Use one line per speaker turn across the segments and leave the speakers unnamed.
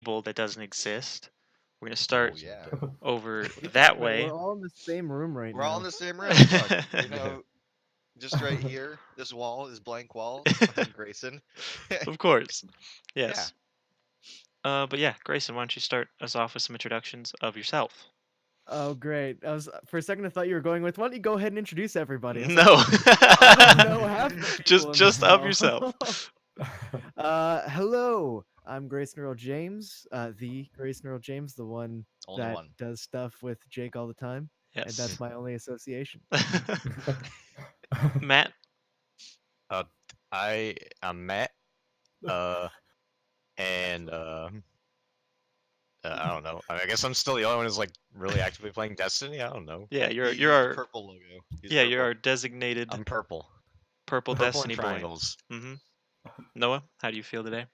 table that doesn't exist. We're gonna
Oh
start
yeah.
over that
But
way.
we're all in the same room right
We're all in
now.
the same room. Look, just right here, this wall, this blank wall, is behind Grayson.
Of course.
Yeah.
Yes. But yeah, Grayson, why don't you start us off with some introductions of yourself?
Oh, great. I was for a second I thought you were going with, why don't you go ahead and introduce everybody? I was like,
No.
I don't know half the people in this
just of
call.
yourself.
Hello. I'm Grayson Earl James, the Grayson Earl James, the one
Only
that
one.
does stuff with Jake all the time. And
Yes.
that's my only association.
Matt.
I'm Matt. And I don't know. I guess I'm still the only one who's like really actively playing Destiny. I don't know.
Yeah, you're
He's
our
the purple logo. He's
yeah,
purple.
you're our designated
I'm purple.
purple
Purple
Destiny
and
boy.
triangles.
Mm-hmm. Noah, how do you feel today?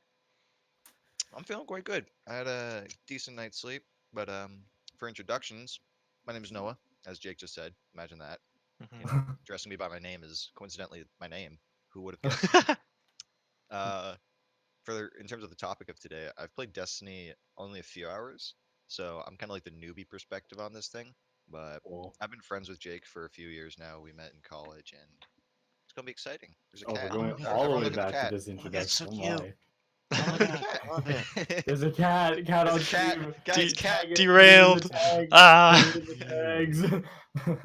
I'm feeling quite good. I had a decent night's sleep, but for introductions, my name is Noah, as Jake just said. Imagine that.
Mm-hmm.
You know, addressing me by my name is coincidentally my name. Who would have guessed? In terms of the topic of today, I've played Destiny only a few hours, so I'm kind of like the newbie perspective on this thing. But
Cool.
I've been friends with Jake for a few years now. We met in college, and it's gonna be exciting. There's a
Oh,
cat.
we're going
yeah.
all the
Everyone
way
look at the
back to
cat.
this
Oh my God, it's so
introduction. Oh
cute.
my.
Oh, look at the cat.
I love it.
There's a cat. Cat
There's
on
a cat.
stream.
Guys,
De-
cat.
Tag it.
Derailed.
Put it in the tags.
Ah.
Put it in the tags.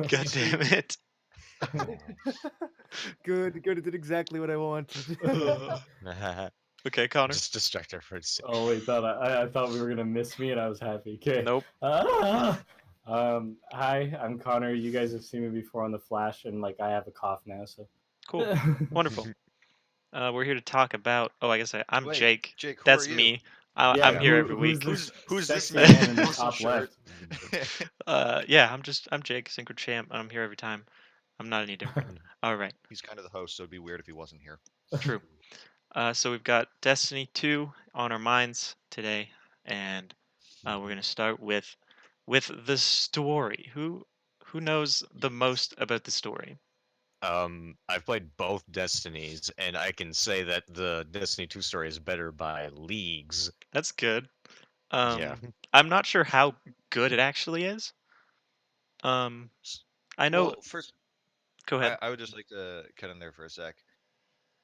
God damn it.
Good. It did exactly what I wanted.
Okay, Connor.
Just distract her for a second.
Oh wait, I thought we were gonna miss me, and I was happy. Okay.
Nope.
Hi, I'm Connor. You guys have seen me before on the Flash, and like I have a cough now, so.
Cool. Wonderful. We're here to talk about. Oh, I guess I'm
Wait,
Jake.
Jake, who
That's
are you?
me.
Yeah,
I'm here every week.
Who's this
sexy
man
in the
awesome
top
shirt?
left?
Yeah, I'm Jake, SyncroChamp, and I'm here every time. I'm not any different. All right.
He's kind of the host, so it'd be weird if he wasn't here.
True. So we've got Destiny 2 on our minds today, and we're gonna start with the story. Who knows the most about the story?
I've played both Destinies, and I can say that the Destiny 2 story is better by leagues.
That's good.
Yeah.
I'm not sure how good it actually is. I know.
Well, first,
Go ahead.
I would just like to cut in there for a sec.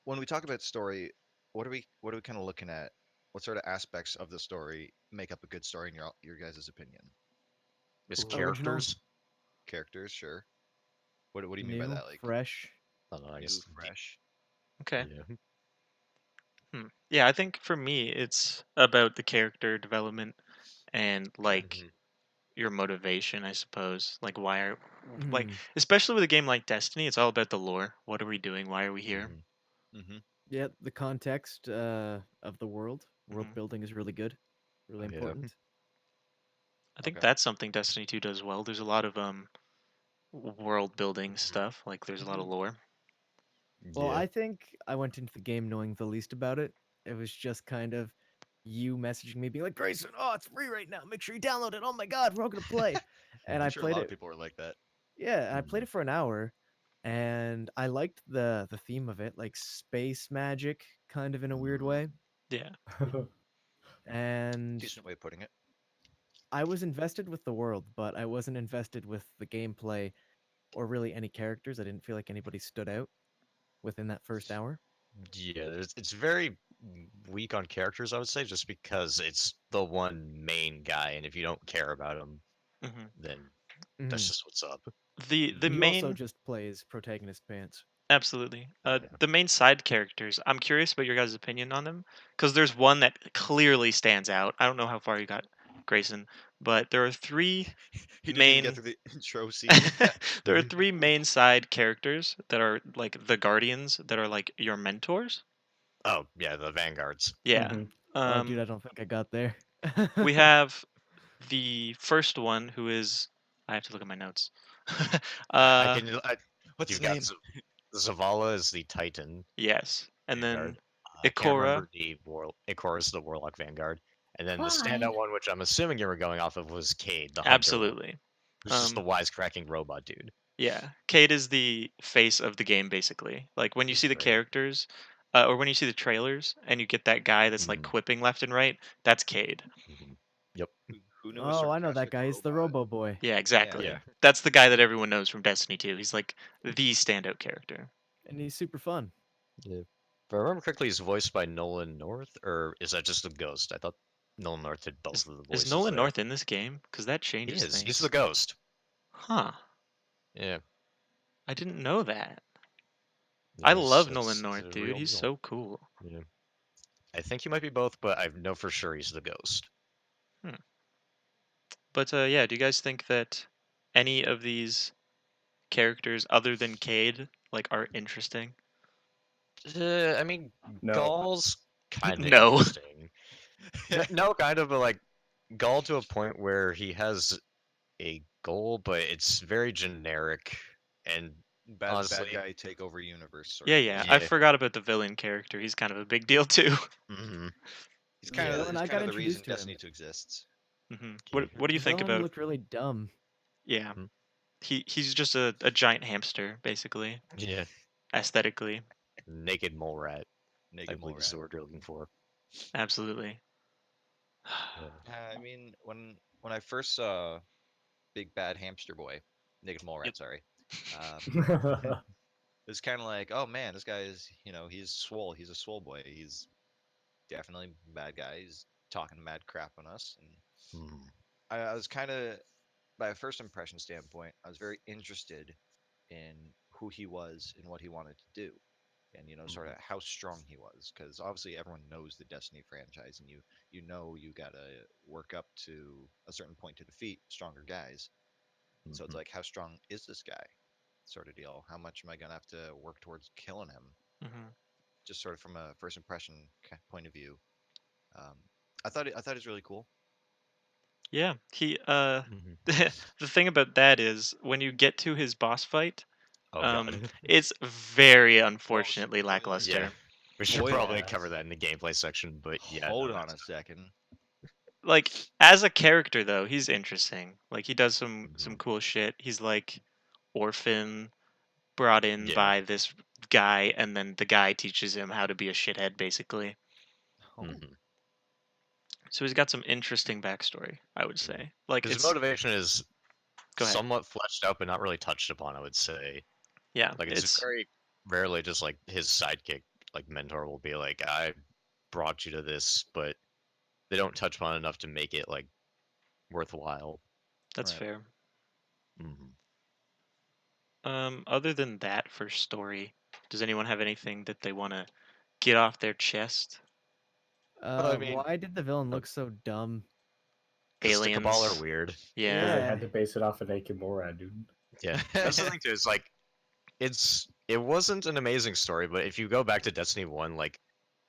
When we talk about story, what are we kind of looking at? What sort of aspects of the story make up a good story in your guys' opinion?
It's
Original.
characters.
Characters, sure. What do you mean
New,
by that? Like
fresh.
I don't know, I
new,
guess.
fresh.
Okay.
Yeah.
Yeah, I think for me it's about the character development and like your motivation, I suppose. Like why are like
Mhm.
especially with a game like Destiny, it's all about the lore. What are we doing? Why are we here?
Mm-hmm.
Yeah, the context of the world. World
Mhm.
building is really good. Really
Yeah.
important.
I think
Okay.
that's something Destiny 2 does well. There's a lot of world building stuff. Like there's a lot of lore.
Well,
Yeah.
I think I went into the game knowing the least about it. It was just kind of you messaging me being like, Grayson, oh, it's free right now. Make sure you download it. Oh my God, we're all gonna play. And
I'm
I
sure a
played
lot
it.
of people were like that.
Yeah, I played it for an hour, and I liked the theme of it, like space magic, kind of in a weird way.
Yeah.
And
Decent way of putting it.
I was invested with the world, but I wasn't invested with the gameplay or really any characters. I didn't feel like anybody stood out within that first hour.
Yeah, it's very weak on characters, I would say, just because it's the one main guy, and if you don't care about him,
hmm
then
Mhm.
that's just what's up.
The
He also
main
just plays protagonist pants.
absolutely.
Yeah.
The main side characters. I'm curious about your guys' opinion on them because there's one that clearly stands out. I don't know how far you got, Grayson, but there are three
He didn't even get
main.
through the intro scene.
There are three main side characters that are like the guardians that are like your mentors.
Oh, yeah, the Vanguards.
Yeah.
Mhm.
Oh, dude, I don't think I got there.
We have the first one who is. I have to look at my notes.
I can.
What's
You've
his name?
got Zavala is the Titan
Yes, and
Vanguard.
then
I can't
Ikora.
remember the Ikora is the Warlock Vanguard, and then the standout one, which I'm assuming you were going off of, was Cade, the Hunter one,
Absolutely.
who's just the wisecracking robot dude.
Yeah, Cade is the face of the game basically. Like when you
He's
see the
great.
characters, or when you see the trailers and you get that guy that's like quipping left and right, that's Cade.
Yep.
Who knew a
Oh, I know that
sarcastic
guy. He's the
robot?
Robo Boy.
Yeah, exactly.
Yeah.
That's the guy that everyone knows from Destiny 2. He's like the standout character.
And he's super fun.
Yeah. If I remember correctly, he's voiced by Nolan North, or is that just a ghost? I thought Nolan North did both of the voices.
Is Nolan
there.
North in this game? Because that
He
changes
is.
things.
He's the ghost.
Huh.
Yeah.
I didn't know that.
Yeah,
I
he's-
love
it's-
Nolan
it's
North,
a
dude.
real
He's
deal.
so cool.
Yeah. I think he might be both, but I know for sure he's the ghost.
But yeah, do you guys think that any of these characters other than Cade like are interesting?
I mean,
No.
Gaul's kind of
No.
interesting. No, kind of, but like Gaul to a point where he has a goal, but it's very generic and
Bad
honestly,
guy take over universe. Sort
Yeah,
of
yeah.
deal.
I forgot about the villain character. He's kind of a big deal too.
mhm.
He's kind
Yeah,
of
when I
he's
got
kind of the reason
introduced to him.
Destiny 2 exists.
What do you
The
think
villain
about?
looked really dumb.
Yeah,
Hmm.
he's just a giant hamster basically,
Yeah,
aesthetically.
naked mole rat. I
Naked
believe
mole
is the
rat.
word you're looking for.
Absolutely.
I mean, when I first saw Big Bad Hamster Boy, Naked Mole Rat, sorry, it was kind of like, oh man, this guy is, he's swole. He's a swole boy. He's definitely a bad guy. He's talking mad crap on us, and
Mhm.
I was kind of, by a first impression standpoint, I was very interested in who he was and what he wanted to do, and sort of how strong he was, because obviously everyone knows the Destiny franchise, and you gotta work up to a certain point to defeat stronger guys. So it's
Mhm.
like, how strong is this guy, sort of deal? How much am I gonna have to work towards killing him?
hmm
Just sort of from a first impression point of view. Um, I thought it was really cool.
Yeah, he
Mhm.
the thing about that is when you get to his boss fight,
Oh god.
it's very unfortunately
spoilers.
lackluster.
Yeah. We should
Spoilers.
probably cover that in the gameplay section, but yeah.
Hold
no,
on a
that's-
second.
Like as a character though, he's interesting. Like he does some
Mhm.
cool shit. He's like orphan brought in
Yeah.
by this guy, and then the guy teaches him how to be a shithead basically.
Oh,
Mhm.
So he's got some interesting backstory, I would say. Like
His
it's
motivation is
go ahead.
somewhat fleshed out, but not really touched upon. I would say.
Yeah,
Like it's very rarely just like his sidekick, like mentor, will be like, "I brought you to this," but they don't touch upon it enough to make it like worthwhile.
that's
right.
fair.
Mhm.
Other than that, for story, does anyone have anything that they want to get off their chest?
I mean-
Why did the villain look so dumb?
'Cause the Cabal
Aliens.
are weird.
Yeah.
Because they
Yeah.
had to base it off of Naked Mole Rat, dude.
Yeah, that's the thing too. It's like it wasn't an amazing story, but if you go back to Destiny 1, like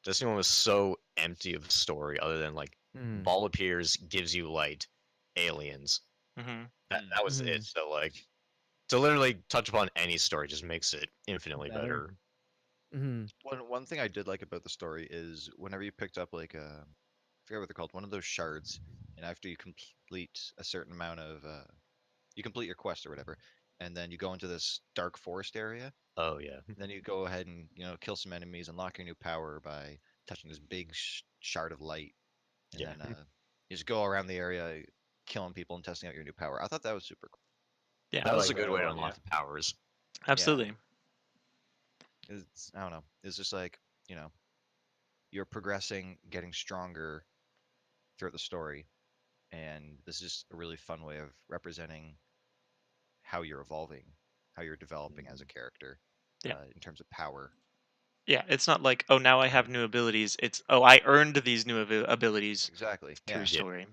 Destiny 1 was so empty of story other than like
Hmm.
ball appears, gives you light, aliens.
hmm
That was
Mhm.
it. So like to literally touch upon any story just makes it infinitely
Better.
better.
Hmm.
One thing I did like about the story is whenever you picked up like I forget what they're called, one of those shards, and after you complete a certain amount of you complete your quest or whatever, and then you go into this dark forest area.
Oh yeah.
Then you go ahead and kill some enemies, unlock your new power by touching this big shard of light, and
Yeah.
then you just go around the area killing people and testing out your new power. I thought that was super cool.
Yeah,
That was
like
a good
that
way to
one,
unlock the powers.
absolutely.
I don't know. It's just like you're progressing, getting stronger throughout the story, and this is just a really fun way of representing how you're evolving, how you're developing as a character,
Yeah.
in terms of power.
Yeah, it's not like, oh, now I have new abilities. It's, oh, I earned these new abilities
Exactly.
through
Yeah.
story,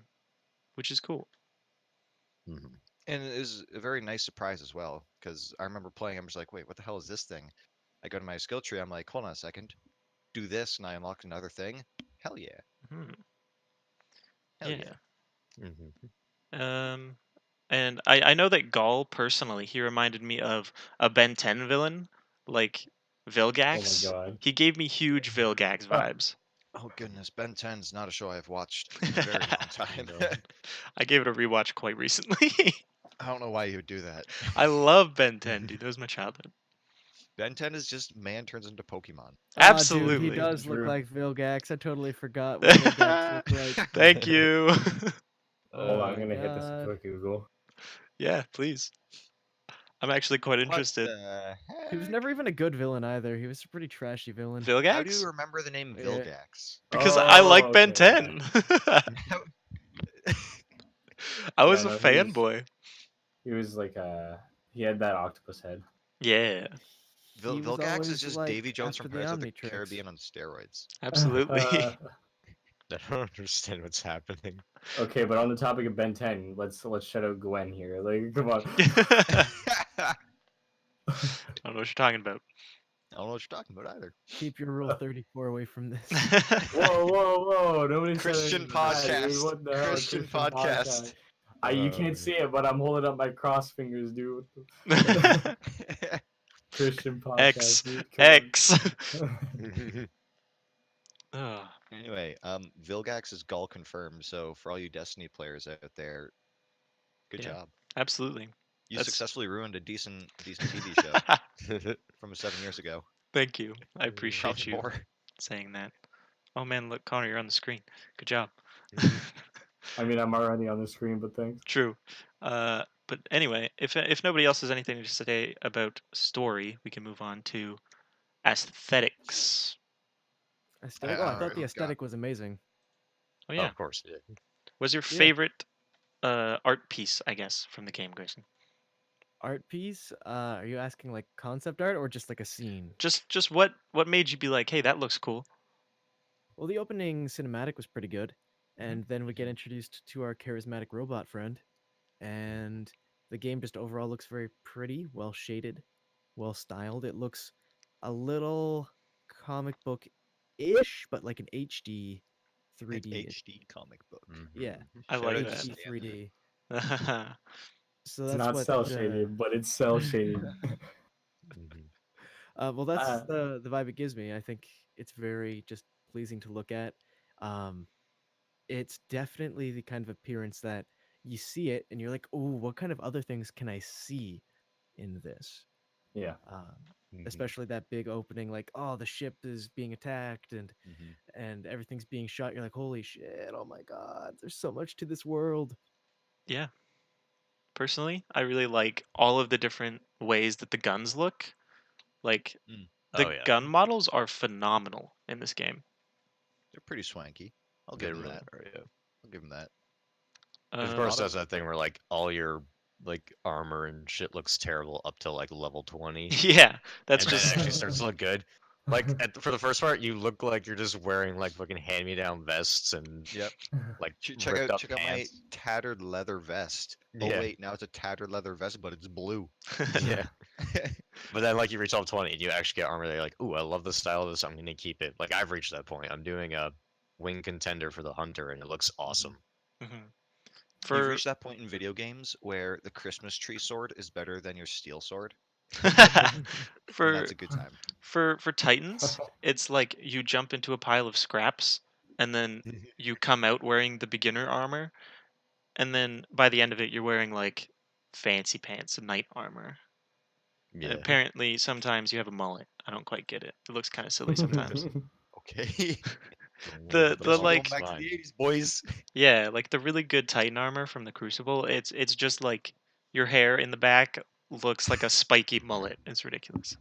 which is cool.
Mhm.
And it is a very nice surprise as well, because I remember playing, I'm just like, wait, what the hell is this thing? I go to my skill tree, I'm like, hold on a second, do this, and I unlocked another thing. Hell yeah.
Hmm.
Hell
Yeah.
yeah.
Mhm.
And I know that Gaul personally, he reminded me of a Ben 10 villain, like Vilgax.
God.
He gave me huge Vilgax vibes.
Oh goodness, Ben 10's not a show I've watched in a very long time.
No.
I gave it a rewatch quite recently.
I don't know why you would do that.
I love Ben 10, dude. That was my childhood.
Ben 10 is just man turns into Pokemon.
Ah, dude, he
Absolutely.
does look
True.
like Vilgax. I totally forgot what Vilgax looked like.
Thank you.
Hold
Oh
on, I'm
my
gonna hit this
god.
quick Google.
Yeah, please. I'm actually quite
What
interested.
the
He was
heck?
never even a good villain either. He was a pretty trashy villain.
How do you
Vilgax?
remember the name
Yeah.
Vilgax?
Because I like Ben
okay, okay.
10. I
Yeah,
was a
no,
fanboy.
he was like he had that octopus head.
Yeah,
He was
Vilgax is
always
just Davy
like
Jones
after
from
the
Pirates of the
Omnitrix.
Caribbean on steroids.
absolutely.
I don't understand what's happening.
Okay, but on the topic of Ben 10, let's shout out Gwen here. Like, come on.
I
I
don't know what you're talking about.
don't know what you're talking about either.
Keep your Rule 34 away from this.
Whoa, whoa, whoa! Nobody said
Christian
anything bad, dude.
podcast.
What the hell,
Christian podcast.
You can't see it, but I'm holding up my cross fingers, dude. Christian
X
podcast, dude. Come
X.
on.
Ugh,
Anyway, Vilgax is Gull confirmed. So for all you Destiny players out there, good
Yeah.
job.
absolutely.
You
That's-
successfully ruined a decent TV show from 7 years ago.
Thank you. I
Proud
appreciate you
more.
saying that. Oh man, look, Connor, you're on the screen. Good job.
I mean, I'm already on the screen, but thanks.
True. But anyway, if nobody else has anything to say about story, we can move on to aesthetics.
Aesthetic? Oh, I thought the aesthetic was amazing.
Oh
Oh,
yeah.
of course, yeah.
What's your
Yeah.
favorite art piece, I guess, from the game, Grayson?
Art piece? Are you asking like concept art or just like a scene?
Just what made you be like, hey, that looks cool?
Well, the opening cinematic was pretty good,
Mhm.
and then we get introduced to our charismatic robot friend, and the game just overall looks very pretty, well shaded, well styled. It looks a little comic book ish, but like an HD
An
3D.
HD comic book.
Yeah,
I
Shout
like
out to
that.
HD
Stan.
3D. So
It's
that's
not
what.
cell shaded, but it's cell shaded.
Well, that's
Uh,
the vibe it gives me. I think it's very just pleasing to look at. Um, it's definitely the kind of appearance that you see it and you're like, oh, what kind of other things can I see in this?
yeah.
Especially that big opening, like, oh, the ship is being attacked and
Mm-hmm.
everything's being shot. You're like, holy shit! Oh my god, there's so much to this world.
Yeah. Personally, I really like all of the different ways that the guns look. Like the
Oh yeah,
gun models are phenomenal in this game.
They're pretty swanky. I'll
they
give them
really
that.
are. Yeah.
I'll give them that.
Of
Uh,
course,
lot of-
that's that thing where like all your like armor and shit looks terrible up to like level 20,
yeah, that's
and then it
just
actually starts to look good. Like for the first part, you look like you're just wearing like fucking hand-me-down vests and
Yep.
like
Check
ripped
out
up
my
pants.
tattered leather vest. Oh
Yeah.
wait, now it's a tattered leather vest, but it's blue.
Yeah. But then like you reach level 20 and you actually get armor that you're like, ooh, I love the style of this. I'm gonna keep it. Like I've reached that point. I'm doing a wing contender for the hunter, and it looks awesome.
Mhm.
You've
For
reached that point in video games where the Christmas tree sword is better than your steel sword, and
for
that's a good time.
for Titans, it's like you jump into a pile of scraps and then you come out wearing the beginner armor, and then by the end of it you're wearing like fancy pants and knight armor. And
Yeah.
apparently sometimes you have a mullet. I don't quite get it. It looks kind of silly sometimes.
Okay.
The
Guess we're going
like
back to the 80s, boys.
yeah, like the really good Titan armor from the Crucible, it's just like your hair in the back looks like a spiky mullet. It's ridiculous.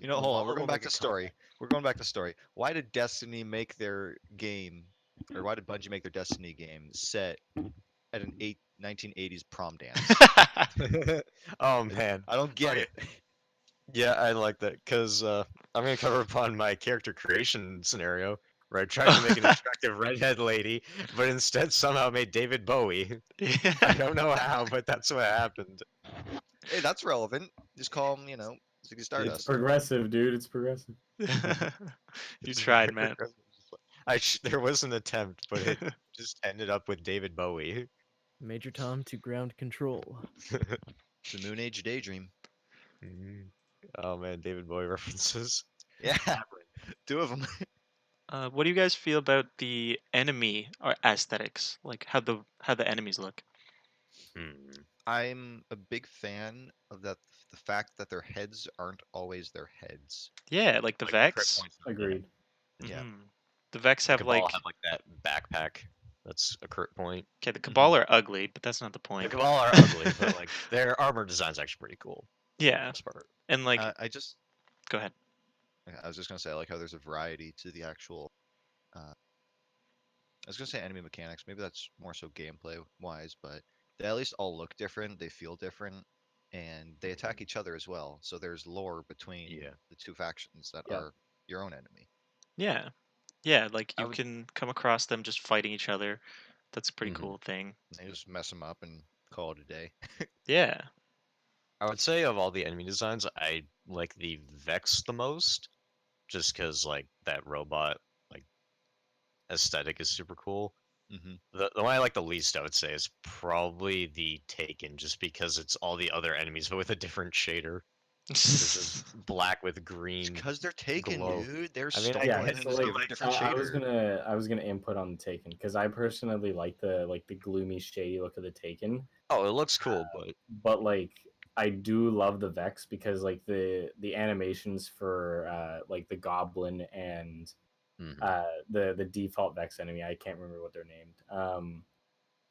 You know, hold on. We're going back to story. We're going back to story. Why did Destiny make their game, or why did Bungie make their Destiny game set at an 1980s prom dance?
Oh man.
I don't get
Okay.
it.
Yeah, I like that because I'm gonna cover upon my character creation scenario where I tried to make an attractive redhead lady, but instead somehow made David Bowie. I
Yeah.
don't know how, but that's what happened.
Hey, that's relevant. Just call him, Ziggy
It's
Stardust.
progressive, dude. It's progressive.
You tried, man.
There was an attempt, but it just ended up with David Bowie.
Major Tom to ground control.
The Moon Age Daydream.
Mhm. Oh man, David Bowie references.
Yeah, 2 of them.
What do you guys feel about the enemy or aesthetics? Like how the enemies look?
I'm a big fan of that. The fact that their heads aren't always their heads.
Yeah, like the
Like the crit
Vex.
points.
Agreed.
Yeah.
The Vex
The
have
Cabal
like
have like that backpack. That's a crit point.
okay, the Cabal are ugly, but that's not the
The
point.
Cabal are ugly, but like their armor design's actually pretty cool. For the
Yeah,
most part.
and like
I just
go ahead.
I was just gonna say I like how there's a variety to the actual. I was gonna say enemy mechanics. Maybe that's more so gameplay wise, but they at least all look different. They feel different, and they attack each other as well. So there's lore between
Yeah.
the two factions that
Yeah.
are your own enemy.
Yeah, yeah, like
I
you
would
can come across them just fighting each other. That's a pretty
Mhm.
cool thing.
they just mess them up and call it a day.
Yeah.
I would say of all the enemy designs, I like the Vex the most, just because like that robot like aesthetic is super cool.
hmm
The one I like the least, I would say, is probably the Taken, just because it's all the other enemies but with a different shader. This is black with
It's
green
because they're taken,
glow.
dude. They're
I mean, I
stolen
Yeah,
guess
and
so
just
like
given a different
I was
shader.
gonna input on the Taken because I personally like the gloomy shady look of the Taken,
Oh, it looks cool, but
but like I do love the Vex because like the animations for like the Goblin and
mhm.
the default Vex enemy, I can't remember what they're named.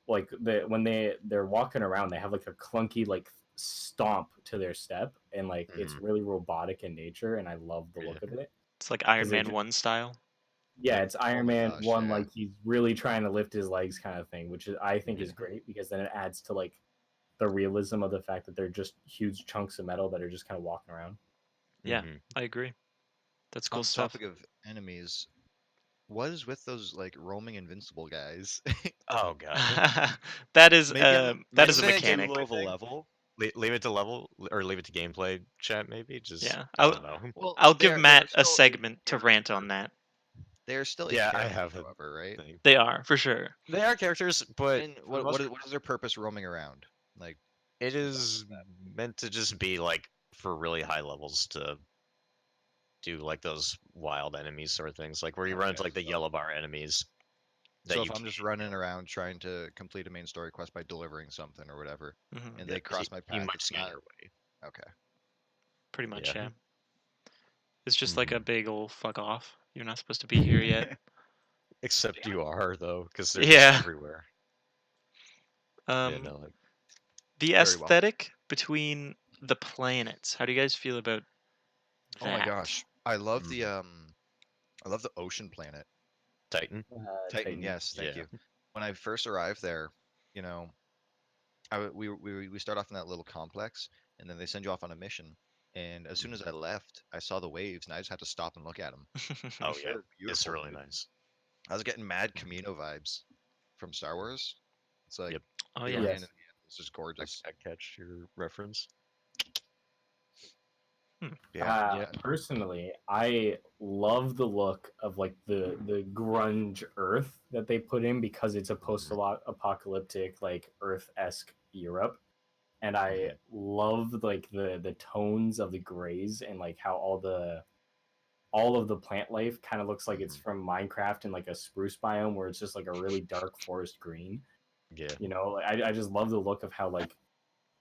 Like when they're walking around, they have like a clunky like stomp to their step, and like it's really robotic in nature, and I love the
Yeah.
look of it
It's like Iron
because it
Man 1 style.
yeah, it's
Oh
Iron
my
Man
gosh,
one,
yeah.
like he's really trying to lift his legs kind of thing, which is, I think is
Yeah.
great because then it adds to like the realism of the fact that they're just huge chunks of metal that are just kind of walking around.
Yeah,
Mhm.
I agree. That's cool
On the
stuff.
topic of enemies, what is with those like roaming invincible guys?
Oh god.
That is
Make it
that
make
is
it
a
a
Isn't
too
mechanic.
low of a level.
leave it to level or leave it to gameplay chat maybe? Just
Yeah.
I don't know.
Well,
I'll give
they're
Matt a
still a
segment to
character.
rant on that.
They are still a
Yeah, I
character,
have a
however, right?
thing.
They are, for sure.
They are characters, but
And
for the most
what is their purpose roaming around? Like
it
besides
is
that.
meant to just be like for really high levels to do like those wild enemies sort of things, like where you run into
Okay,
like the
so
yellow bar enemies that
so
you
if I'm
can't
just running
kill.
around trying to complete a main story quest by delivering something or whatever,
Hmm.
and
Yeah,
they cross my
he
path,
might
it's
scan
not
your way.
okay.
Pretty much,
Yeah.
yeah. It's just like a
Mhm.
big old fuck off. You're not supposed to be here yet.
Except you are though, because they're just
Yeah.
everywhere. Yeah,
Um,
no, like
the
Very well.
aesthetic between the planets. How do you guys feel about
Oh my
that?
gosh, I love the ocean planet.
Titan.
Titan, yes, thank
Yeah.
you. When I first arrived there, you know, we start off in that little complex, and then they send you off on a mission. And as soon as I left, I saw the waves, and I just had to stop and look at them.
Oh yeah,
They're
it's
beautiful,
really
dude.
nice.
I was getting mad Camino vibes from Star Wars. It's like
Yep.
Oh
they go
yeah.
hand in
Yes.
hand. It's just gorgeous.
I catch your reference.
Hmm.
Yeah, yeah.
Personally, I love the look of like the grunge Earth that they put in because it's a post-apocalyptic like Earth-esque Europe, and I love like the tones of the grays and like how all of the plant life kind of looks like it's
Mhm.
from Minecraft in like a spruce biome where it's just like a really dark forest green.
Yeah.
You know, like, I just love the look of how like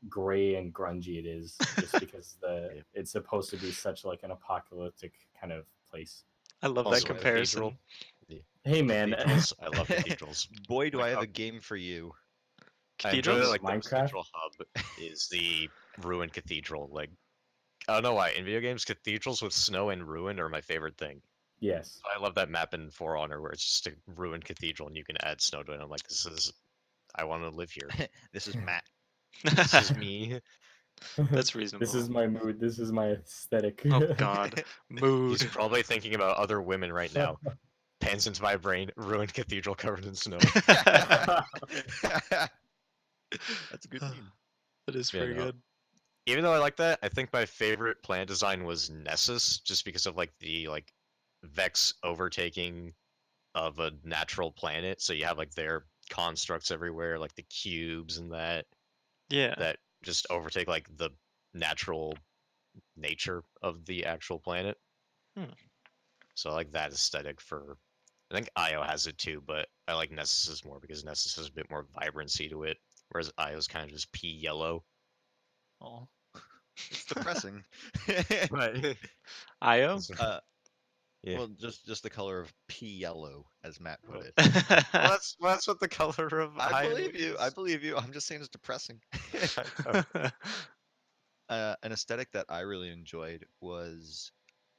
gray and grungy it is just because
Yeah.
it's supposed to be such like an apocalyptic kind of place.
I love that
Also, a cathedral.
comparison.
Yeah.
Hey man,
Cathedrals. I love cathedrals.
Boy, do
Like,
I have a game for you.
I enjoy
Cathedrals?
like the
Minecraft?
central hub is the ruined cathedral. Like I don't know why in video games cathedrals with snow and ruin are my favorite thing.
Yes.
I love that map in For Honor where it's just a ruined cathedral and you can add snow to it. I'm like, this is I want to live here.
This is Matt.
This is me.
That's
This
reasonable.
is my mood. This is my aesthetic.
Oh God,
He's
mood.
probably thinking about other women right now. Pans into my brain, ruined cathedral covered in snow.
That's a good meme.
That is
Yeah,
pretty
no.
good.
Even though I like that, I think my favorite planet design was Nessus, just because of like the like Vex overtaking of a natural planet. So you have like their constructs everywhere, like the cubes and
Yeah.
that just overtake like the natural nature of the actual planet.
Hmm.
So I like that aesthetic for. I think Io has it too, but I like Nessus more because Nessus has a bit more vibrancy to it. whereas Io's kind of just pea yellow.
Oh.
It's depressing.
Right.
Io?
uh,
Yeah.
well, just the color of pea yellow, as Matt put it.
Well, that's what the color of
I
Io
believe you. I
is.
believe you. I'm just saying it's depressing.
Oh,
An aesthetic that I really enjoyed was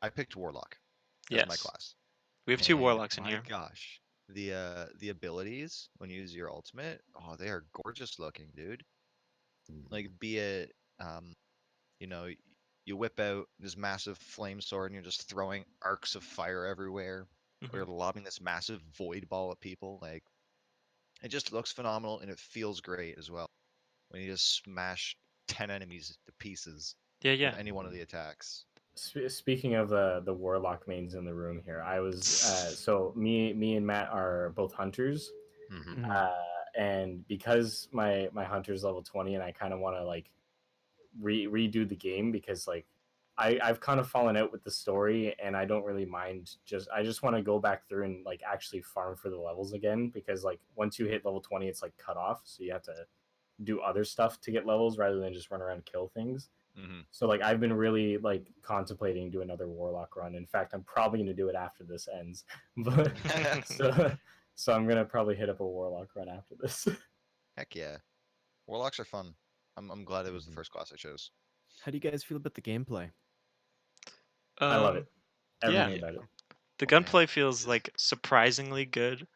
I picked Warlock as my
Yes.
class,
We have 2
and
warlocks in
my
here.
gosh, the abilities when you use your ultimate, oh, they are gorgeous looking, dude. Like, be it, um, you know, you whip out this massive flame sword and you're just throwing arcs of fire everywhere, or you're
Mhm.
lobbing this massive void ball at people. Like, it just looks phenomenal and it feels great as well when you just smash 10 enemies to pieces
Yeah,
with
yeah.
any one of the attacks.
Speaking of the warlock mains in the room here, I was so me and Matt are both hunters,
hmm
Mhm.
and because my hunter's level 20, and I kind of want to like redo the game because like I've kind of fallen out with the story, and I don't really mind. I just want to go back through and like actually farm for the levels again, because like once you hit level 20, it's like cut off, so you have to do other stuff to get levels rather than just run around and kill things.
Mm-hmm.
So like I've been really like contemplating do another warlock run. In fact, I'm probably gonna do it after this ends. But so so I'm gonna probably hit up a warlock run after this.
Heck yeah. Warlocks are fun. I'm glad it was the first class I chose.
How do you guys feel about the gameplay?
I love
Um,
it.
yeah.
Everything about it.
The
Oh, man.
gunplay feels like surprisingly good.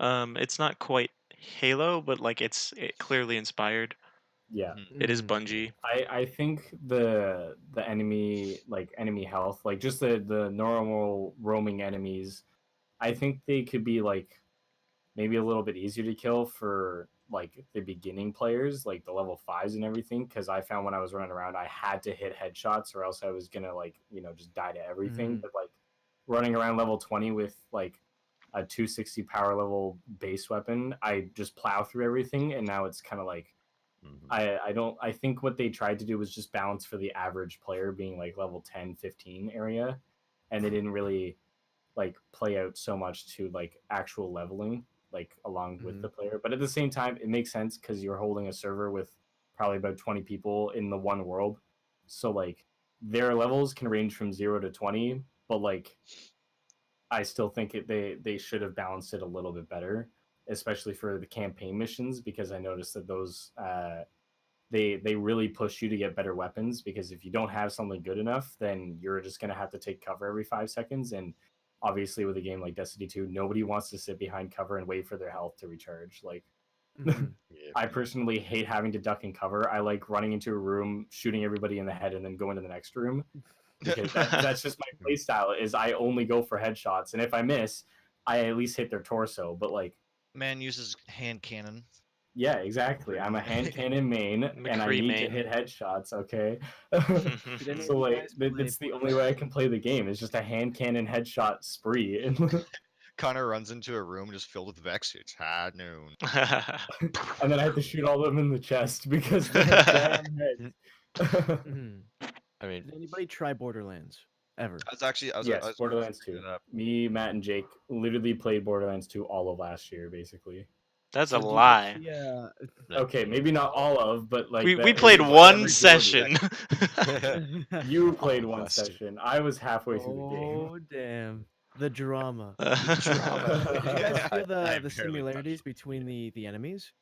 It's not quite Halo, but like it clearly inspired.
Yeah.
Mhm.
It is
Mhm.
Bungie.
I think the enemy health, like just the normal roaming enemies, I think they could be like maybe a little bit easier to kill for like the beginning players, like the level 5s and everything, because I found when I was running around I had to hit headshots or else I was gonna like, just die to everything.
Mhm.
But like running around level 20 with like a 260 power level base weapon, I just plow through everything, and now it's kind of like I think what they tried to do was just balance for the average player being like level 10, 15 area, and they didn't really like play out so much to like actual leveling like along with the
Mhm.
player. But at the same time, it makes sense because you're holding a server with probably about 20 people in the one world, so like their levels can range from 0 to 20, but like I still think they should have balanced it a little bit better, especially for the campaign missions, because I noticed that those they really push you to get better weapons, because if you don't have something good enough, then you're just going to have to take cover every 5 seconds. And obviously with a game like Destiny 2, nobody wants to sit behind cover and wait for their health to recharge. Like
Mhm.
Yeah.
I personally hate having to duck and cover. I like running into a room, shooting everybody in the head, and then go into the next room, because that's just my play style. Is I only go for headshots, and if I miss, I at least hit their torso. But like,
Man uses hand cannon.
yeah, exactly. I'm a hand cannon main, and I
McCree
need to
main.
hit headshots. Okay,
Did any
so
of you
like
guys play
that's the only way I
Borderlands?
can play the game. Is just a hand cannon headshot spree, and
Connor runs into a room just filled with Vex. It's high noon.
then I have to shoot all of them in the chest because they have giant heads.
Mhm.
I mean,
Did anybody try Borderlands ever?
I
Yes,
was
Borderlands
bringing
2.
it up.
Me, Matt, and Jake literally played Borderlands 2 all of last year, basically.
That's a
So do you like
lie.
the
Okay, maybe not all of, but like
We
that it
played
was like a
one
majority.
session.
You
all
played
of
one
last year.
session. I was halfway through the game.
Oh damn. The drama.
The drama.
Did you guys
I
feel the
barely
similarities
touched them.
between the enemies?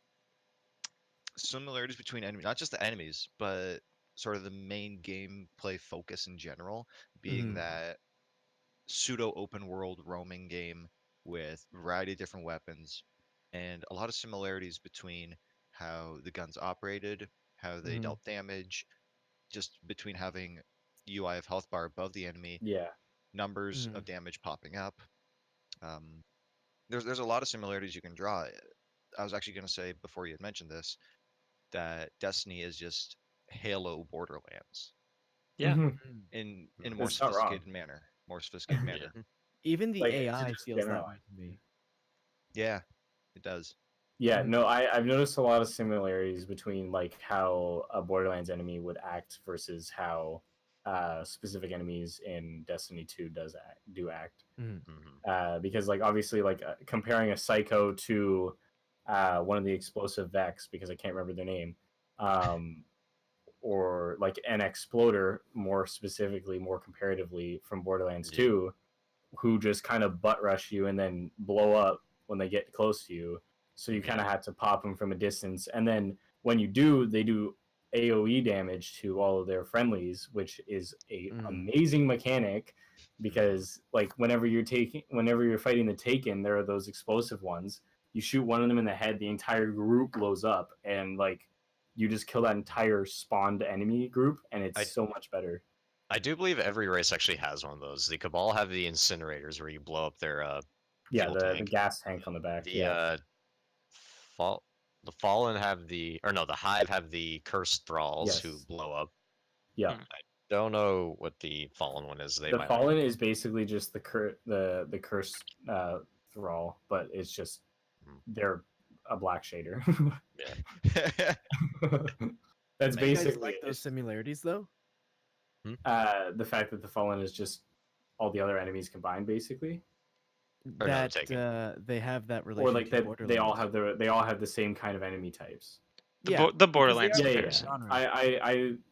Similarities between enemies, not just the enemies, but sort of the main gameplay focus in general, being
Mhm.
that pseudo open world roaming game with a variety of different weapons, and a lot of similarities between how the guns operated, how they
Mhm.
dealt damage, just between having UI of health bar above the enemy,
Yeah.
numbers of
Mhm.
damage popping up. Um, there's a lot of similarities you can draw. I was actually going to say before you had mentioned this that Destiny is just Halo Borderlands
Yeah.
Mhm.
Mhm.
in a more
It's not wrong.
sophisticated manner. More sophisticated
Yeah.
manner.
Even the
Like to
AI
just
feels that way
generalize.
to me.
Yeah, it does.
Yeah,
Mhm.
no, I've noticed a lot of similarities between like how a Borderlands enemy would act versus how specific enemies in Destiny 2 do act.
Mhm.
Mhm.
Because like obviously like comparing a psycho to one of the explosive Vex, because I can't remember their name, or like an Exploder, more specifically, more comparatively from Borderlands 2, who just kind of butt rush you and then blow up when they get close to you. So you kind of have to pop them from a distance. And then when you do, they do AoE damage to all of their friendlies, which is a amazing mechanic, because like whenever you're fighting the Taken, there are those explosive ones. You shoot one of them in the head, the entire group blows up, and like you just kill that entire spawned enemy group, and it's so much better.
I do believe every race actually has one of those. The Cabal have the incinerators where you blow up their fuel
the
tank.
gas tank on the back.
The the Fallen have the Hive have the cursed thralls who blow up.
Yeah.
I don't know what the Fallen one is.
The Fallen is basically just the cursed thrall, but it's just they're a black shader.
Yeah.
Do
That's
you guys
basically
like those similarities though?
the fact that the Fallen is just all the other enemies combined, basically.
That they have that relation.
Or like that they all have the same kind of enemy types.
The Borderlands
Yeah.
comparison.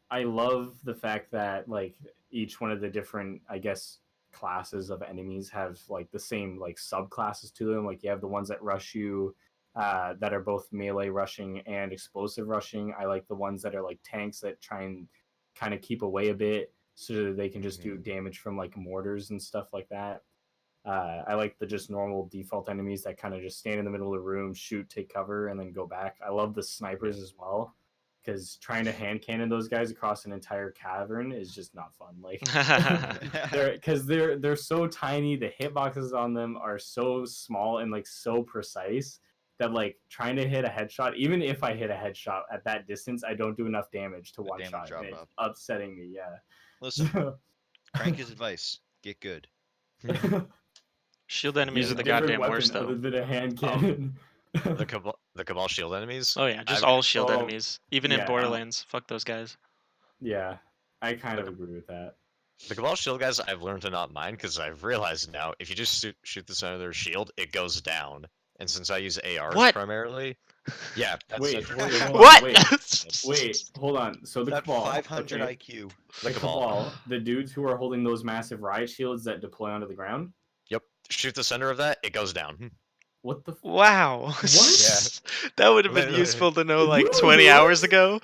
I love the fact that like each one of the different, I guess, classes of enemies have like the same like subclasses to them. Like you have the ones that rush you, that are both melee rushing and explosive rushing. I like the ones that are like tanks that try and kind of keep away a bit so that they can just do damage from like mortars and stuff like that. I like the just normal default enemies that kind of just stand in the middle of the room, shoot, take cover, and then go back. I love the snipers as well, because trying to hand cannon those guys across an entire cavern is just not fun. Like, they're so tiny. The hitboxes on them are so small and like so precise that like trying to hit a headshot, even if I hit a headshot at that distance, I don't do enough damage to one shot. It's upsetting me. Yeah.
Listen, Cranky's advice: get good.
Shield enemies are the goddamn worst, though.
Other than a hand cannon.
The Cabal shield enemies?
Oh yeah, just all shield enemies. Even in Borderlands, fuck those guys.
Yeah, I kind of agree with that.
The Cabal shield guys, I've learned to not mind, because I've realized now, if you just shoot the center of their shield, it goes down. And since I use ARs primarily, yeah.
Wait, hold on. So the Cabal,
500 IQ.
The Cabal, the dudes who are holding those massive riot shields that deploy onto the ground.
Yep. Shoot the center of that, it goes down.
What the?
Wow.
What?
Yeah. That would have been useful to know like 20 hours ago.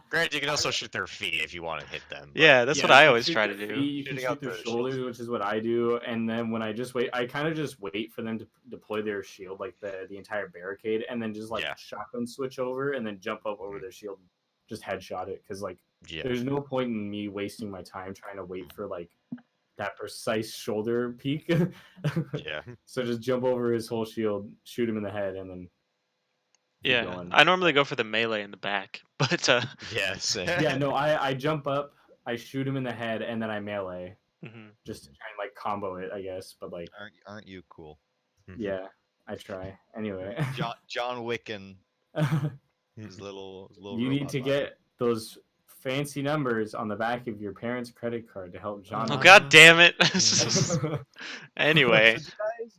Granted, you can also shoot their feet if you want to hit them.
Yeah, that's what I always try to do.
You can shoot their shoulders, which is what I do, and then when I just wait, I kind of just wait for them to deploy their shield, like the entire barricade, and then just like shotgun switch over, and then jump up over their shield, just headshot it, because like there's no point in me wasting my time trying to wait for like that precise shoulder peak. So just jump over his whole shield, shoot him in the head, and then
I normally go for the melee in the back, but
I jump up, I shoot him in the head, and then I melee, just to try and like combo it, I guess. But like,
aren't you cool?
Yeah, I try. Anyway,
John Wick and his little.
You need to get those fancy numbers on the back of your parents' credit card to help John.
Oh god damn it! Anyway,
so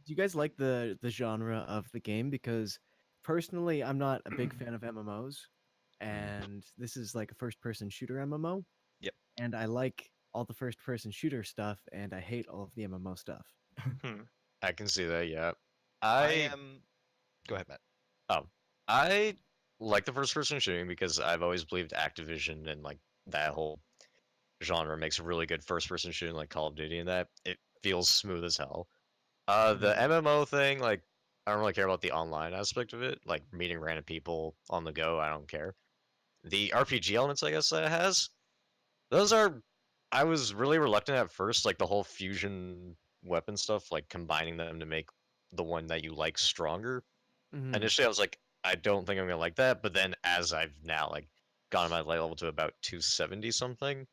do you guys like the genre of the game? Because personally, I'm not a big fan of MMOs, and this is like a first-person shooter MMO.
Yep.
And I like all the first-person shooter stuff, and I hate all of the MMO stuff.
I can see that. Yeah.
I am. Go ahead, Matt.
Oh, I like the first-person shooting because I've always believed Activision and like that whole genre makes really good first-person shooting, like Call of Duty, and that it feels smooth as hell. The MMO thing, like, I don't really care about the online aspect of it, like meeting random people on the go. I don't care. The RPG elements, I guess, that it has, those are. I was really reluctant at first, like the whole fusion weapon stuff, like combining them to make the one that you like stronger. Initially, I was like, I don't think I'm gonna like that. But then, as I've now like gotten my light level to about 270 something,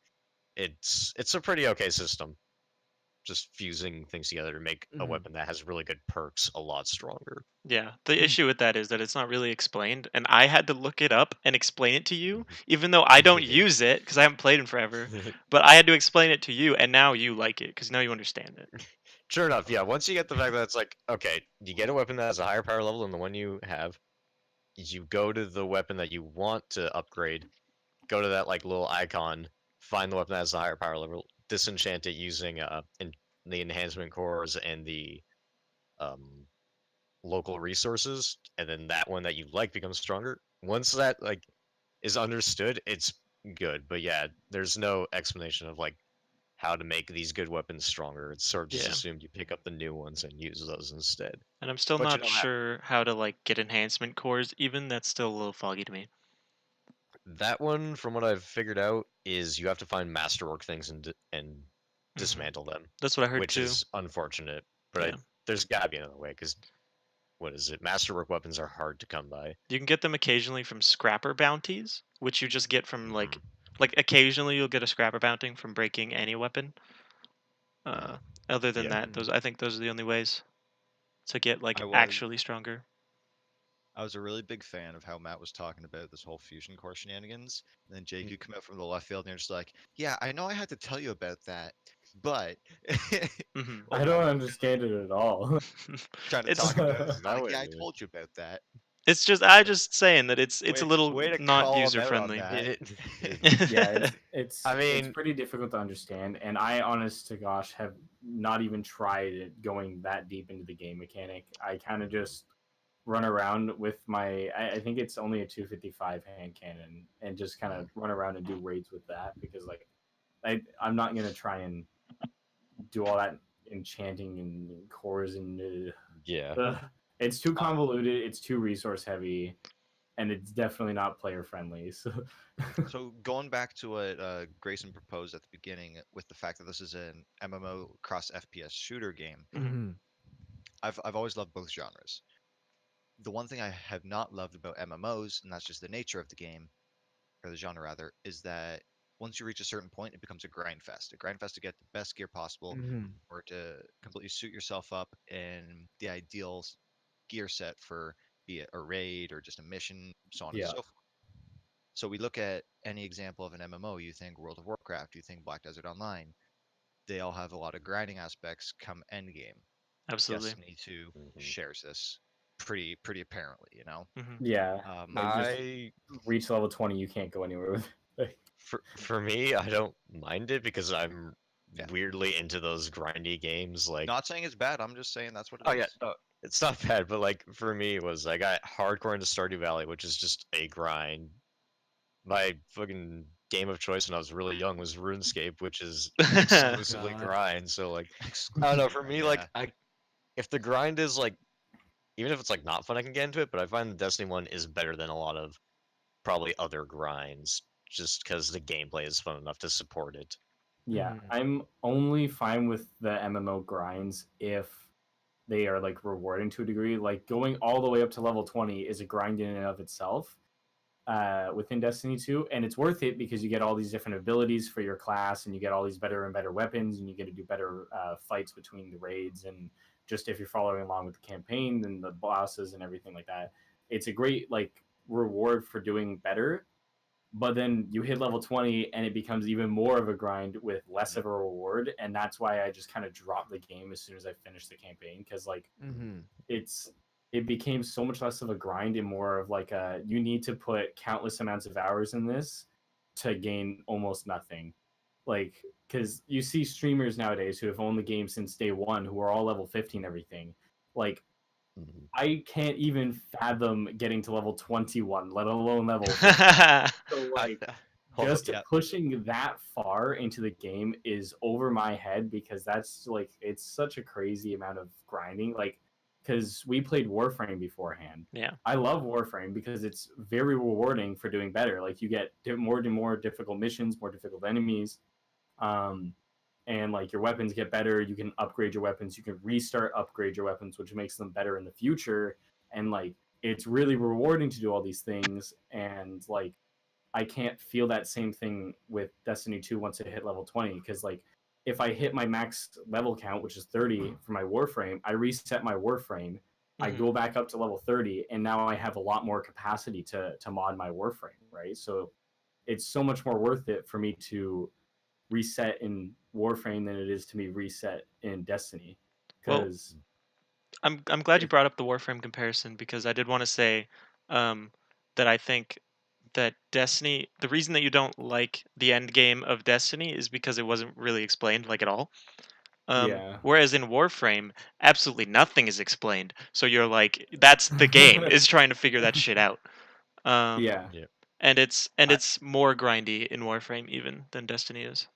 it's a pretty okay system. Just fusing things together to make a weapon that has really good perks a lot stronger.
Yeah, the issue with that is that it's not really explained, and I had to look it up and explain it to you, even though I don't use it because I haven't played in forever. But I had to explain it to you, and now you like it because now you understand it.
Sure enough, yeah. Once you get the fact that it's like, okay, you get a weapon that has a higher power level than the one you have. You go to the weapon that you want to upgrade. Go to that like little icon. Find the weapon that has a higher power level. Disenchant it using the enhancement cores and the um local resources, and then that one that you like becomes stronger. Once that like is understood, it's good. But yeah, there's no explanation of like how to make these good weapons stronger. It's sort of just
Yeah.
assumed you pick up the new ones and use those instead.
And I'm still
But you
not
don't have.
sure how to like get enhancement cores. Even that's still a little foggy to me.
That one, from what I've figured out, is you have to find masterwork things and
Mhm.
dismantle them,
That's what I heard
which
too.
is unfortunate. But
Yeah.
there's gotta be another way because what is it? Masterwork weapons are hard to come by.
You can get them occasionally from scrapper bounties, which you just get from
Mhm.
like occasionally you'll get a scrapper bounty from breaking any weapon. Uh, Other than
Yeah.
that,
Mhm.
I think those are the only ways to get like
I was
actually stronger.
I was a really big fan of how Matt was talking about this whole fusion core shenanigans. And then Jake,
Mm.
you come out from the left field and you're just like, yeah, I know I had to tell you about that, but
Hmm
I don't understand it at all.
trying to
It's
talk about it.
Is
It's
that
like,
what
yeah,
it
I
is?
told you about that.
I just saying that it's a
Way,
little
way to
not
call him
user
out on
friendly.
that.
Yeah,
Yeah,
I
it's
mean,
pretty difficult to understand, and I, honest to gosh, have not even tried it going that deep into the game mechanic. I kind of just run around with my, I think it's only a 255 hand cannon, and just kind of run around and do raids with that because like I'm not gonna try and do all that enchanting and cores and
yeah.
it's too convoluted, it's too resource heavy, and it's definitely not player friendly. So
So going back to what Grayson proposed at the beginning, with the fact that this is an MMO cross FPS shooter game,
hmm
Mhm.
I've always loved both genres. The one thing I have not loved about MMOs, and that's just the nature of the game, or the genre rather, is that once you reach a certain point, it becomes a grind fest. A grind fest to get the best gear possible,
Mhm.
or to completely suit yourself up in the ideal gear set for be it a raid or just a mission, so on and
yeah,
so forth. So we look at any example of an MMO, you think World of Warcraft, you think Black Desert Online. They all have a lot of grinding aspects come endgame.
absolutely.
Destiny 2
Mhm.
shares this pretty apparently, you know.
Hmm
yeah,
Um,
like just
I
reach level 20, you can't go anywhere with it.
for me, I don't mind it because I'm
yeah,
weirdly into those grindy games. Like,
not saying it's bad. I'm just saying that's what it
oh yeah,
is.
no, it's not bad, but like for me, it was I got hardcore into Stardew Valley, which is just a grind. My fucking game of choice when I was really young was RuneScape, which is
Oh
exclusively
God.
grind. So like, I don't
Exclusively
know. For
grind.
me, like,
Yeah.
if the grind is like, even if it's like not fun, I can get into it. But I find the Destiny one is better than a lot of probably other grinds, just because the gameplay is fun enough to support it.
Yeah,
Mhm.
I'm only fine with the MMO grinds if they are like rewarding to a degree. Like going all the way up to level 20 is a grind in and of itself within Destiny 2, and it's worth it because you get all these different abilities for your class, and you get all these better and better weapons, and you get to do better fights between the raids, and just if you're following along with the campaign and the bosses and everything like that. It's a great like reward for doing better, but then you hit level 20 and it becomes even more of a grind with less
Mhm.
of a reward, and that's why I just kind of dropped the game as soon as I finished the campaign because like
Mhm.
it's it became so much less of a grind and more of like a you need to put countless amounts of hours in this to gain almost nothing, like because you see streamers nowadays who have owned the game since day one who are all level 50 and everything. Like
Mhm.
I can't even fathom getting to level 21, let alone level 50. So
I
like
Hold
just
yeah.
pushing that far into the game is over my head because that's like it's such a crazy amount of grinding. Like because we played Warframe beforehand.
Yeah.
I love Warframe because it's very rewarding for doing better. Like you get more and more difficult missions, more difficult enemies, um, and like your weapons get better. You can upgrade your weapons. You can restart, upgrade your weapons, which makes them better in the future. And like it's really rewarding to do all these things. And like I can't feel that same thing with Destiny 2 once I hit level 20 because like if I hit my max level count, which is 30 for my Warframe, I reset my Warframe, I
hmm
go back up to level 30, and now I have a lot more capacity to mod my Warframe, right? So it's so much more worth it for me to reset in Warframe than it is to me reset in Destiny.
Well,
Because
I'm glad you
if
brought up the Warframe comparison because I did want to say um, that I think that Destiny, the reason that you don't like the end game of Destiny is because it wasn't really explained like at all.
yeah,
Whereas in Warframe, absolutely nothing is explained. So you're like, that's the game is trying to figure that shit out. Um,
yeah.
Yeah.
and it's
I,
more grindy in Warframe even than Destiny is.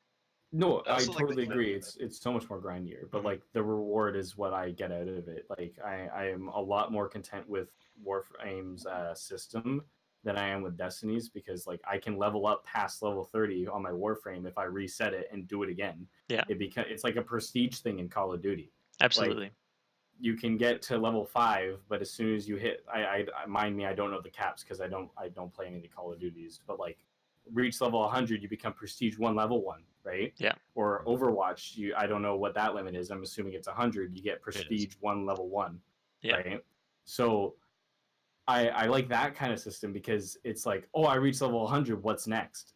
No,
I
I
also like the
totally agree.
challenge of it.
It's so much more grindier, but
Hmm.
like the reward is what I get out of it. Like I am a lot more content with Warframe's system than I am with Destiny's because like I can level up past level 30 on my Warframe if I reset it and do it again.
Yeah,
It's like a prestige thing in Call of Duty. Like
absolutely.
you can get to level 5, but as soon as you hit, I mind me, I don't know the caps because I don't play any of the Call of Duties, but like reach level 100, you become prestige 1 level 1, right?
Yeah,
Or Overwatch, I don't know what that limit is. I'm assuming it's 100. You get
it is.
prestige 1 level 1,
yeah,
right? So I like that kind of system because it's like, oh, I reached level 100. What's next?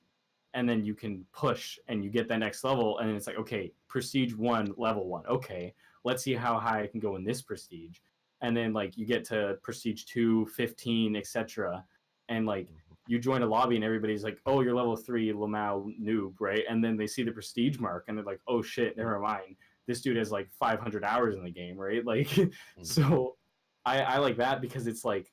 And then you can push and you get that next level, and it's like, okay, prestige 1 level 1. Okay, let's see how high I can go in this prestige. And then like you get to prestige 2, 15, etc. And like you join a lobby and everybody's like, oh, you're level 3 Lamau noob, right? And then they see the prestige mark and they're like, oh shit, never mind, this dude has like 500 hours in the game, right? Like so I like that because it's like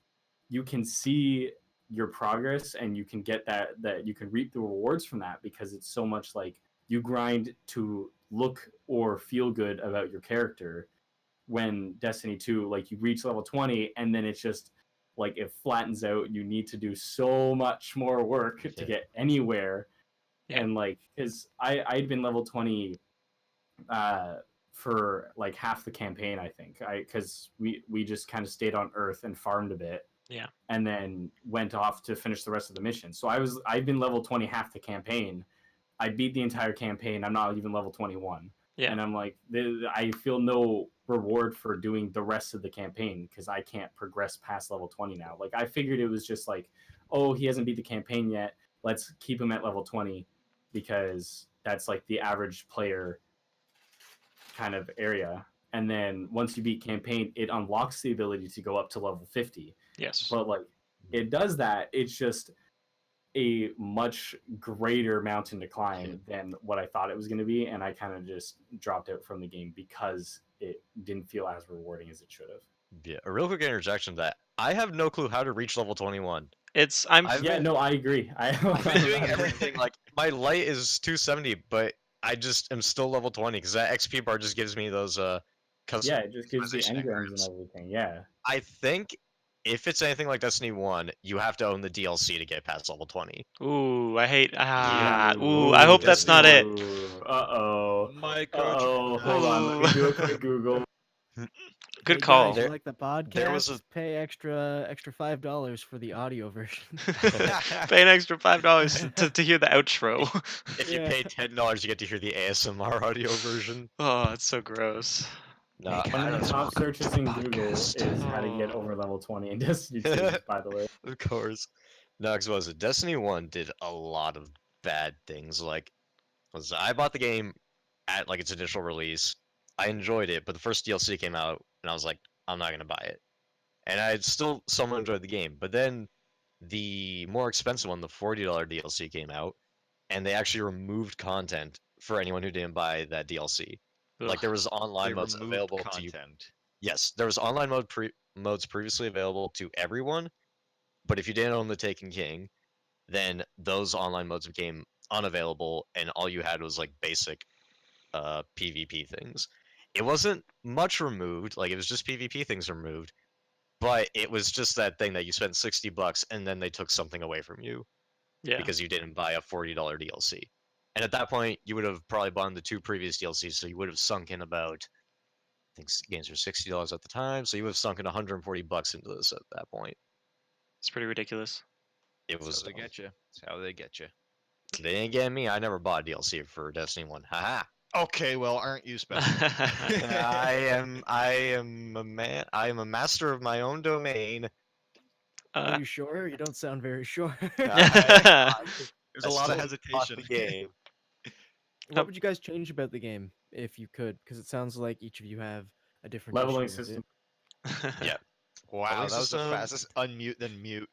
you can see your progress and you can get that you can reap the rewards from that because it's so much like you grind to look or feel good about your character. When Destiny 2, like you reach level 20 and then it's just like it flattens out. You need to do so much more work to
Yeah.
get anywhere.
yeah,
And like because I'd been level 20 uh for like half the campaign, I think. Because we just kind of stayed on Earth and farmed a bit
yeah,
and then went off to finish the rest of the mission. So I've been level 20 half the campaign. I beat the entire campaign. I'm not even level 21.
yeah,
And I'm like, I feel no reward for doing the rest of the campaign because I can't progress past level 20 now. Like, I figured it was just like, oh, he hasn't beat the campaign yet. Let's keep him at level 20 because that's like the average player kind of area. And then once you beat campaign, it unlocks the ability to go up to level 50.
yes.
But like, it does that. It's just a much greater mountain to climb than what I thought it was going to be, and I kind of just dropped out from the game because it didn't feel as rewarding as it should have.
Yeah. A real quick interjection to that I have no clue how to reach level 21.
It's I'm
I've
Yeah,
been
no, I agree.
I've been doing everything like my light is 270, but I just am still level 20 because that XP bar just gives me those
Yeah, it just gives you
customization
engrams and
increments.
everything. Yeah,
I think if it's anything like Destiny 1, you have to own the DLC to get past level 20.
ooh, I hate
Yeah.
ooh, I hope that's
Destiny
not
1
it.
Hold on, let
Ooh.
me do a quick Google.
Good
Hey guys,
call.
you
there
like the
there was
podcast? Pay extra $5 for the audio version.
Pay an extra $5 to hear the outro.
if you
Yeah.
pay $10 you get to hear the ASMR audio version.
Oh, it's so gross.
No,
One of the top searches in Google
podcast.
is how to get
Oh.
over level 20 in Destiny 2, by the way.
Of course. No, because was it? Destiny 1 did a lot of bad things. Like, I bought the game at like its initial release. I enjoyed it, but the first DLC came out, and I was like, I'm not gonna buy it. And I still somewhat enjoyed the game. But then the more expensive one, the $40 DLC came out, and they actually removed content for anyone who didn't buy that DLC. Like there
Ugh.
was
They
online modes
removed
available to you.
content.
Yes, there was online modes previously available to everyone, but if you didn't own the Taken King, then those online modes became unavailable, and all you had was like basic PvP things. It wasn't much removed, like it was just PvP things removed, but it was just that thing that you spent $60 and then they took something away from you
Yeah.
because you didn't buy a $40 DLC. And at that point, you would have probably bought the 2 previous DLCs, so you would have sunk in about, I think games were $60 at the time, so you would have sunk in $140 into this at that point.
It's pretty ridiculous.
It
That's
was
how they
dumb.
get you. That's how they get you.
They didn't get me. I never bought DLC for Destiny 1. Haha.
Okay, well, aren't you special?
I am a man. I am a master of my own domain.
Are
uh,
you sure? You don't sound very sure.
There's
I
a lot of
still bought
hesitation.
the game.
What would you guys change about the game if you could? Because it sounds like each of you have a different
Leveling
issue with
system.
it.
Yeah.
Wow,
Leveling
that was the
system,
fastest unmute than mute.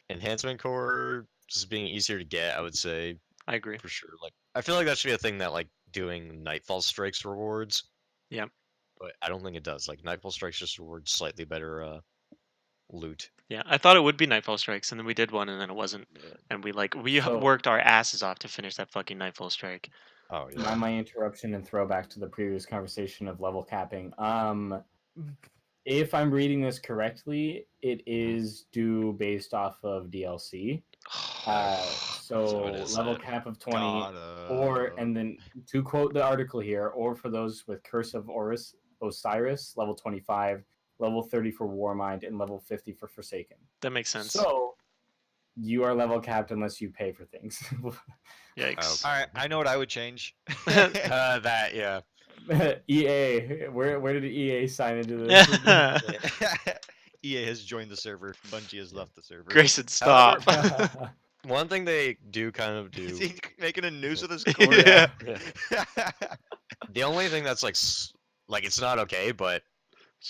enhancement core just being easier to get, I would say
I agree.
for sure. Like I feel like that should be a thing that like doing Nightfall Strikes rewards.
Yeah.
But I don't think it does. Like Nightfall Strikes just rewards slightly better loot.
Yeah, I thought it would be Nightfall Strikes, and then we did one, and then it wasn't.
Yeah.
And we
So-
worked our asses off to finish that fucking Nightfall Strike.
Oh yeah.
My interruption and throwback to the previous conversation of level capping. If I'm reading this correctly, it is due based off of DLC.
So it is
level
then.
cap of 20, or and then to quote the article here, or for those with Curse of Osiris, level 25, level 30 for Warmind, and level 50 for Forsaken.
That makes sense.
So you are level capped unless you pay for things.
Yikes.
All right, I know what I would change.
That yeah.
EA, where did EA sign into this?
EA has joined the server. Bungie has left the server.
Grayson, stop.
One thing they do kind of
Is
do.
he making a noose with his
Yeah.
cord?
Yeah. The only thing that's like it's not okay, but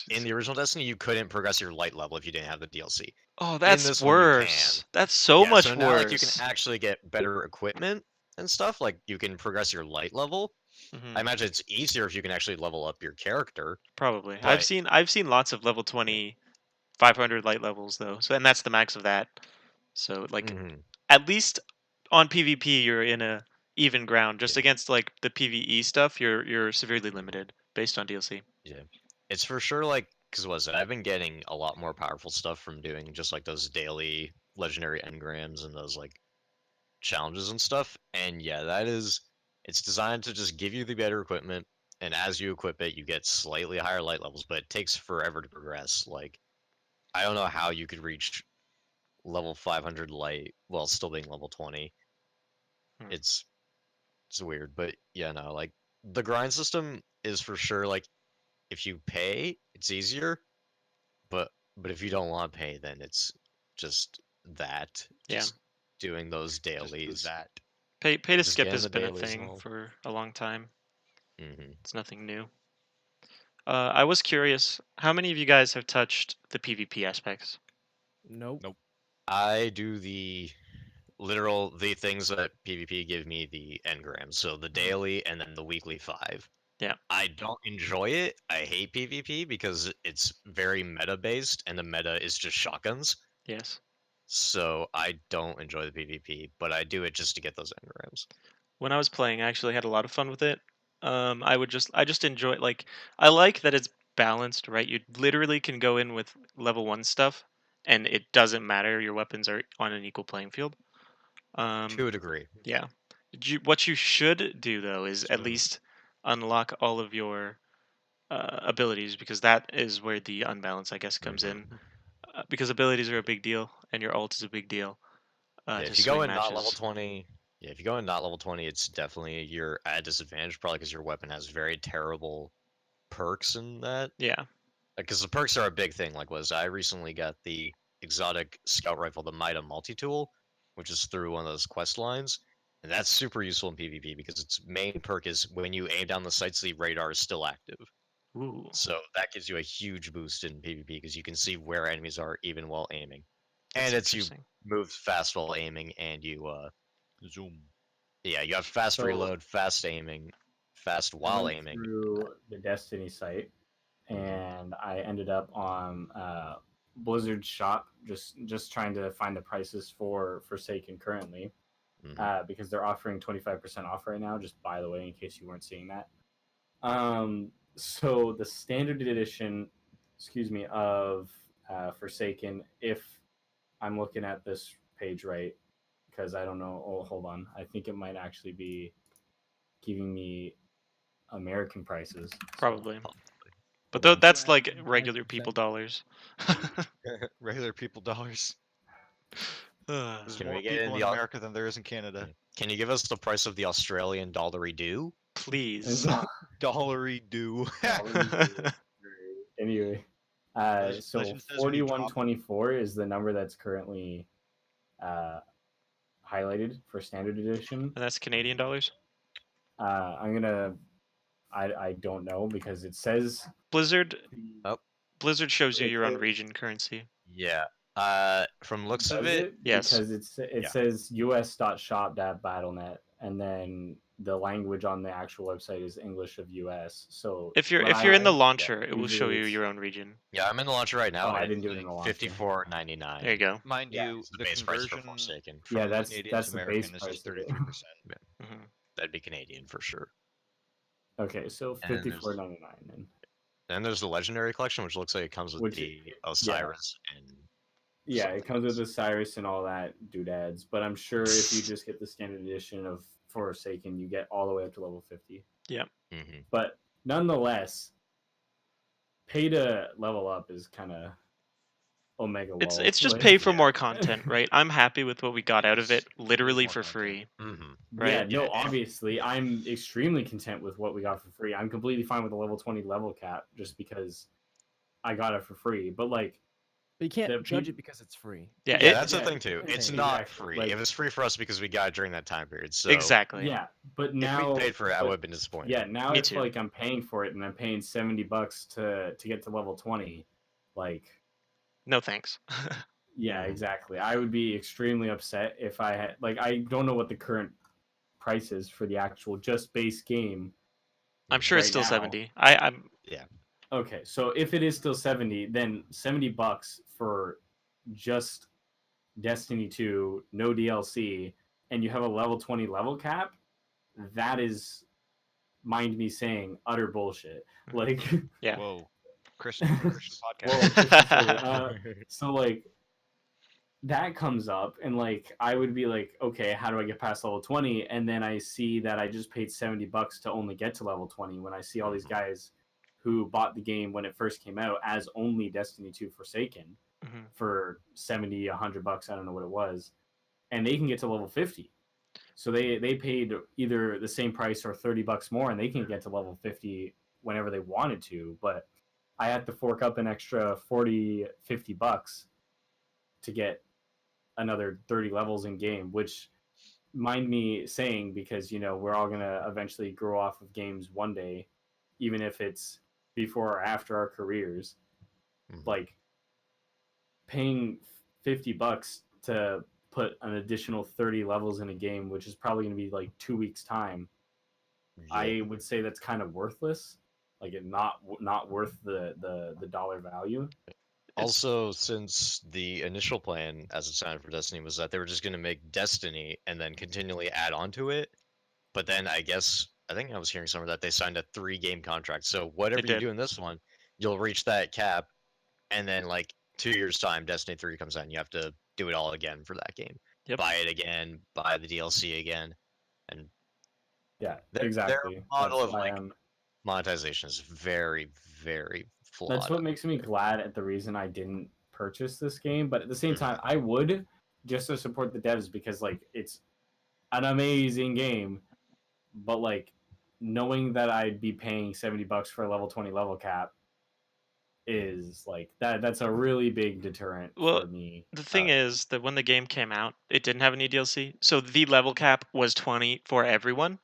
in the original Destiny you couldn't progress your light level if you didn't have the DLC.
Oh,
In
that's
this one, you
worse.
can.
That's so
Yeah,
much
so now,
worse.
like you can actually get better equipment and stuff. Like you can progress your light level.
Mhm.
I imagine it's easier if you can actually level up your character.
Probably.
But-
I've seen lots of level 20, 500 light levels though. So and that's the max of that. So like
Mhm.
at least on PvP you're in a even ground. Just
Yeah.
against like the PvE stuff, you're severely limited based on DLC.
Yeah, it's for sure like because was it? I've been getting a lot more powerful stuff from doing just like those daily legendary engrams and those like challenges and stuff. And yeah, it's designed to just give you the better equipment, and as you equip it, you get slightly higher light levels, but it takes forever to progress. Like I don't know how you could reach level 500 light while still being level 20.
Hmm.
It's weird, but yeah, no, like the grind system is for sure like if you pay, it's easier. But if you don't want to pay, then it's just that.
Yeah.
Just doing those
Just
dailies.
that.
Pay to
Just
skip
getting
has
the
been a
dailies and
thing
all.
for a long time.
Hmm
It's nothing new. I was curious, how many of you guys have touched the PvP aspects?
Nope.
Nope.
I do the things that PvP give me the engrams. So the daily and then the weekly 5.
Yeah.
I don't enjoy it. I hate PvP because it's very meta based and the meta is just shotguns.
Yes.
So I don't enjoy the PvP, but I do it just to get those engrams.
When I was playing, I actually had a lot of fun with it. I just enjoy like I like that it's balanced, right? You literally can go in with level 1 stuff and it doesn't matter, your weapons are on an equal playing field.
To a degree.
Yeah. What you should do though is at
Should.
least unlock all of your abilities, because that is where the unbalance, I guess, comes in. Because abilities are a big deal and your ult is a big deal
Yeah,
to
if you go
swing
in not level
matches.
20, yeah, if you go in not level 20, it's definitely you're at a disadvantage, probably because your weapon has very terrible perks in that.
Yeah.
Because the perks are a big thing. Like, I recently got the exotic scout rifle, the Mida multi-tool, which is through one of those quest lines, and that's super useful in PvP because its main perk is when you aim down the sights, the radar is still active.
Ooh.
So that gives you a huge boost in PvP because you can see where enemies are even while aiming.
That's
And it's you
interesting.
move fast while aiming, and you
Zoom.
yeah, you have fast
So-
reload, fast aiming, fast
I
while
went
aiming.
through the Destiny site, and I ended up on Blizzard's shop, just trying to find the prices for Forsaken currently, because they're offering 25% off right now. Just by the way, in case you weren't seeing that. So the standard edition, of Forsaken, if I'm looking at this page right, because I don't know. Oh, hold on. I think it might actually be giving me American prices. So-
Probably. But
Hold on.
that's like regular people dollars.
Regular people dollars. There's
Can
more
we get
people
in
in
the
America than there is in Canada.
Can you give us the price of the Australian dollary do?
Please.
Dollary do.
Anyway, so
Legend says when you drop-
4124 is the number that's currently highlighted for standard edition.
And that's Canadian dollars?
I'm gonna I don't know because it says
Blizzard
Oh.
Blizzard shows you
It
your own
says-
region currency.
Yeah. From looks of
does
it,
it
Yes.
because it
Yeah.
says us.shop.battle.net and then the language on the actual website is English of US. So
If you're
when
if you're in the
yeah,
launcher, it will
usually
show you
it's-
your own region.
yeah, I'm in the launcher right now,
Oh, I
and
didn't
it's
do it in the launcher.
$54.99.
There you go.
Mind
Yeah,
you,
It's the
the
base price for
conversion
Forsaken.
Yeah,
from
that's
Canadian
that's
to
the
American
base
is
price
just
of it.
33%.
Hmm.
That'd be Canadian for sure.
Okay, so
And there's-
$54.99 then.
And there's the Legendary Collection, which looks like it comes with
Which-
the Osiris and
Yeah,
something
it comes with
else.
the Cyrus and all that doodads. But I'm sure if you just get the standard edition of Forsaken, you get all the way up to level 50.
Mm-hmm.
But nonetheless, pay to level up is kind of Omega
It's
Wall.
just
like-
pay for
Yeah.
more content, right? I'm happy with what we got out of it,
Just
literally
more
for
content.
free.
Mm-hmm.
Yeah,
Right?
no,
Yeah.
obviously, I'm extremely content with what we got for free. I'm completely fine with the level 20 level cap just because I got it for free. But like,
But you can't
The
judge
peop-
it because it's free.
Yeah,
Yeah,
it,
that's the
yeah,
thing too. It's
exactly.
not free.
Like-
It was free for us because we got it during that time period. So
exactly.
yeah, but
if
now
we paid for it, I
but-
would have been disappointed.
Yeah, now
Me
it's
too.
like I'm paying for it and I'm paying $70 to get to level 20. Like,
No thanks.
yeah,
Mhm.
exactly. I would be extremely upset if I had like I don't know what the current price is for the actual just base game.
I'm sure it's
Right
still
now.
70. I'm
Okay, so if it is still 70, then $70 for just Destiny 2, no DLC, and you have a level 20 level cap, that is, mind me saying, utter bullshit. Like,
yeah.
Whoa. Christian podcast.
whoa, Christopher, so like, that comes up, and like, I would be like, okay, how do I get past level 20? And then I see that I just paid $70 to only get to level 20 when I see all these guys who bought the game when it first came out as only Destiny 2 Forsaken
Mhm.
for 70, $100, I don't know what it was, and they can get to level 50. So they paid either the same price or $30 more, and they can get to level 50 whenever they wanted to. But I had to fork up an extra 40, $50 to get another 30 levels in game, which mind me saying, because we're all gonna eventually grow off of games one day, even if it's before or after our careers.
Mhm.
Like paying $50 to put an additional 30 levels in a game, which is probably going to be like 2 weeks time, I would say that's kind of worthless. Like it not worth the dollar value.
Also, since the initial plan, as it sounded for Destiny, was that they were just going to make Destiny and then continually add on to it, but then I think I was hearing somewhere that they signed a 3-game contract. So whatever you
did.
do in this one, you'll reach that cap, and then like 2 years time, Destiny 3 comes out, and you have to do it all again for that game.
Yep.
Buy it again, buy the DLC again, and
Yeah,
their
exactly.
model
That's
of
why
like monetization is very, very flawed.
That's what makes me glad at the reason I didn't purchase this game. But at the same
Mhm.
time, I would just to support the devs because like it's an amazing game. But like knowing that I'd be paying $70 for a level 20 level cap is like that's a really big deterrent
Well,
for me.
The thing is that when the game came out, it didn't have any DLC. So the level cap was 20 for everyone.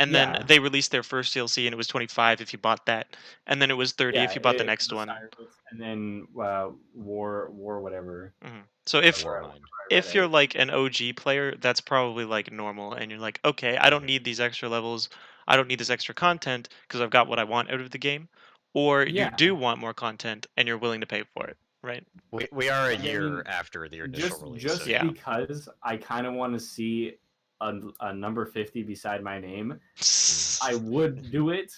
And then
Yeah.
they released their first DLC and it was 25 if you bought that. And then it was 30 if you bought the next one.
And then war whatever.
Mhm. So
Warmind.
if you're like an OG player, that's probably like normal and you're like, okay, I don't need these extra levels. I don't need this extra content because I've got what I want out of the game. Or you
Yeah.
do want more content and you're willing to pay for it, right?
We are a
I
year
mean,
after the initial
just
release.
just
so
Yeah.
because I kind of want to see a number 50 beside my name, I would do it,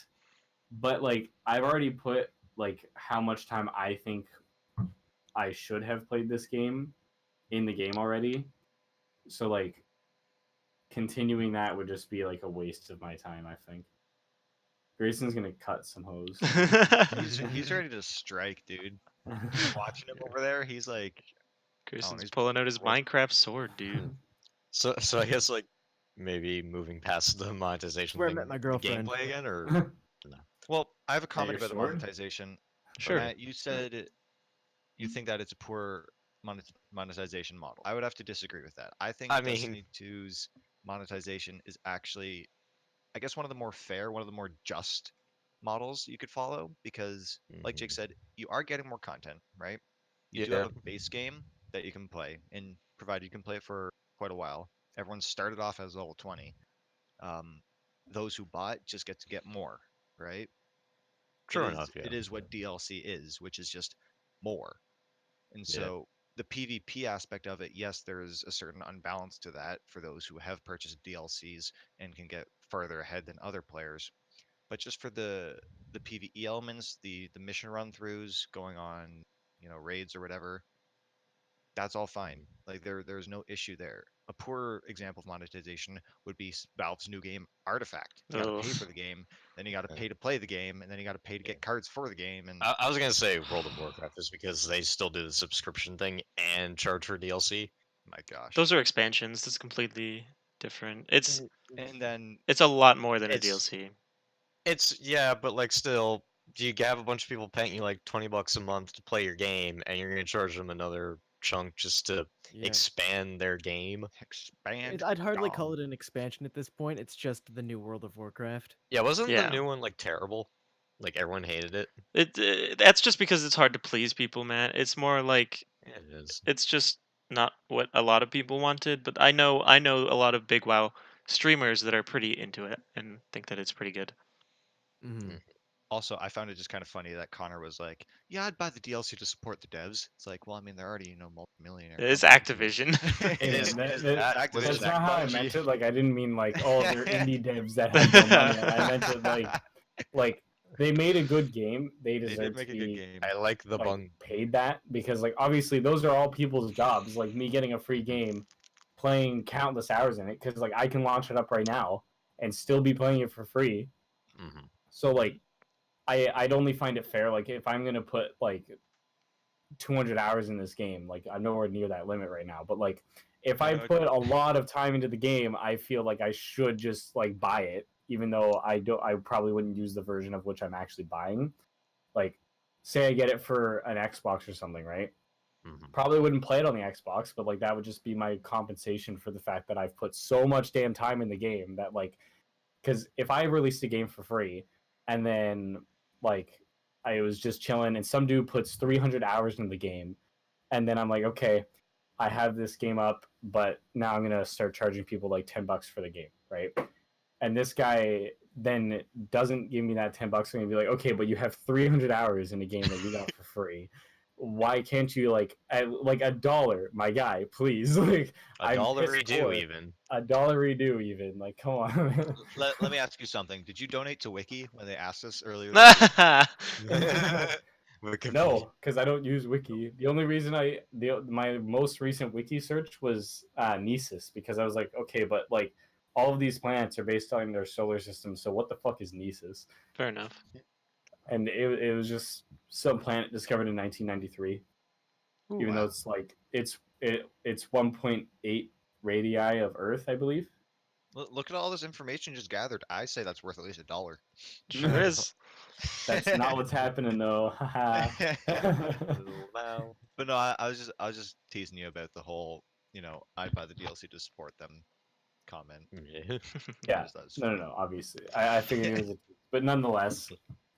but like I've already put like how much time I think I should have played this game in the game already. So like continuing that would just be like a waste of my time, I think. Grayson's gonna cut some hose.
He's ready to strike, dude. Watching him over there, he's like,
Grayson's
he's
pulling out his
roll-
Minecraft sword, dude.
So I guess like maybe moving past the monetization
Where I
thing,
met my
the
girlfriend.
gameplay again, or
Well, I have a comment
your
about the
sword?
monetization.
Sure.
Matt, you said you think that it's a poor monetization model. I would have to disagree with that. I think
I mean-
Destiny 2's monetization is actually I guess, one of the more fair, one of the more just models you could follow because, like Jake said, you are getting more content, right? You do have
Yeah.
a base game that you can play, and provided you can play it for quite a while. Everyone started off as level 20. Um, those who bought just get to get more, right? It
True
is
enough. Yeah.
it is what DLC is, which is just more. And
Yeah.
so the PvP aspect of it, yes, there is a certain unbalance to that for those who have purchased DLCs and can get further ahead than other players. But just for the PvE elements, the mission run throughs, going on, raids or whatever, that's all fine. Like there's no issue there. A poor example of monetization would be Valve's new game Artifact. You got to
Oh,
pay for the game, then you got to
Yeah.
pay to play the game, and then you got to pay to
Yeah.
get cards for the game. And
I was gonna say World of Warcraft is because they still do the subscription thing and charge for DLC.
my gosh.
those are expansions. That's completely different. It's
And then
it's a lot more than a
It's
DLC.
yeah, but like still, you have a bunch of people paying you like $20 a month to play your game, and you're gonna charge them another chunk just to
Yeah.
expand their game.
expand.
I'd hardly
Dom.
call it an expansion at this point. It's just the new World of Warcraft.
Yeah, wasn't the
Yeah.
new one like terrible? Like everyone hated it.
That's just because it's hard to please people, man. It's more like
Yeah, it is.
it's just not what a lot of people wanted. But I know a lot of big WoW streamers that are pretty into it and think that it's pretty good.
Hmm.
Also, I found it just kind of funny that Connor was like, "Yeah, I'd buy the DLC to support the devs." It's like, well, I mean, they're already, multimillionaire
It's
companies.
Activision.
It
Yeah,
is.
Was
that's
Activision,
not how I
Bungie.
meant it. Like, I didn't mean like, oh, they're indie devs that have no money. I meant it like they made a good game. They
They
deserve
did make
to
a good
be
game.
I like the bun.
paid that because like obviously those are all people's jobs. Like me getting a free game, playing countless hours in it because like I can launch it up right now and still be playing it for free.
Mhm.
So like I'd only find it fair like if I'm gonna put like 200 hours in this game. Like I'm nowhere near that limit right now, but like if I
No,
put a lot of time into the game, I feel like I should just like buy it, even though I probably wouldn't use the version of which I'm actually buying. Like, say I get it for an Xbox or something, right?
Mhm.
Probably wouldn't play it on the Xbox, but like that would just be my compensation for the fact that I've put so much damn time in the game that like, because if I released a game for free and then like I was just chilling and some dude puts 300 hours in the game and then I'm like, okay, I have this game up, but now I'm gonna start charging people like $10 for the game, right? And this guy then doesn't give me that $10. I'm gonna be like, okay, but you have 300 hours in a game that you got for free. Why can't you like like $1, my guy, please? Like
A
I'm
dollar
pissed
redo
poor.
even.
$1 redo even. Like, come on.
let me ask you something. Did you donate to Wiki when they asked us earlier this week?
Wikipedia.
No, because I don't use Wiki. The only reason my most recent Wiki search was Nesis because I was like, okay, but like all of these planets are based on their solar system, so what the fuck is Nesis?
Fair enough.
And it was just some planet discovered in 1993.
Ooh,
Even though
Wow.
it's like it's 1.8 radii of Earth, I believe.
Look at all this information just gathered. I say that's worth at least $1.
sure is.
That's not what's happening though.
Now.
But no, I was just teasing you about the whole, I'd buy the DLC to support them comment.
Yeah.
Yeah,
Because that's
no,
funny.
obviously, I figured it was, but nonetheless,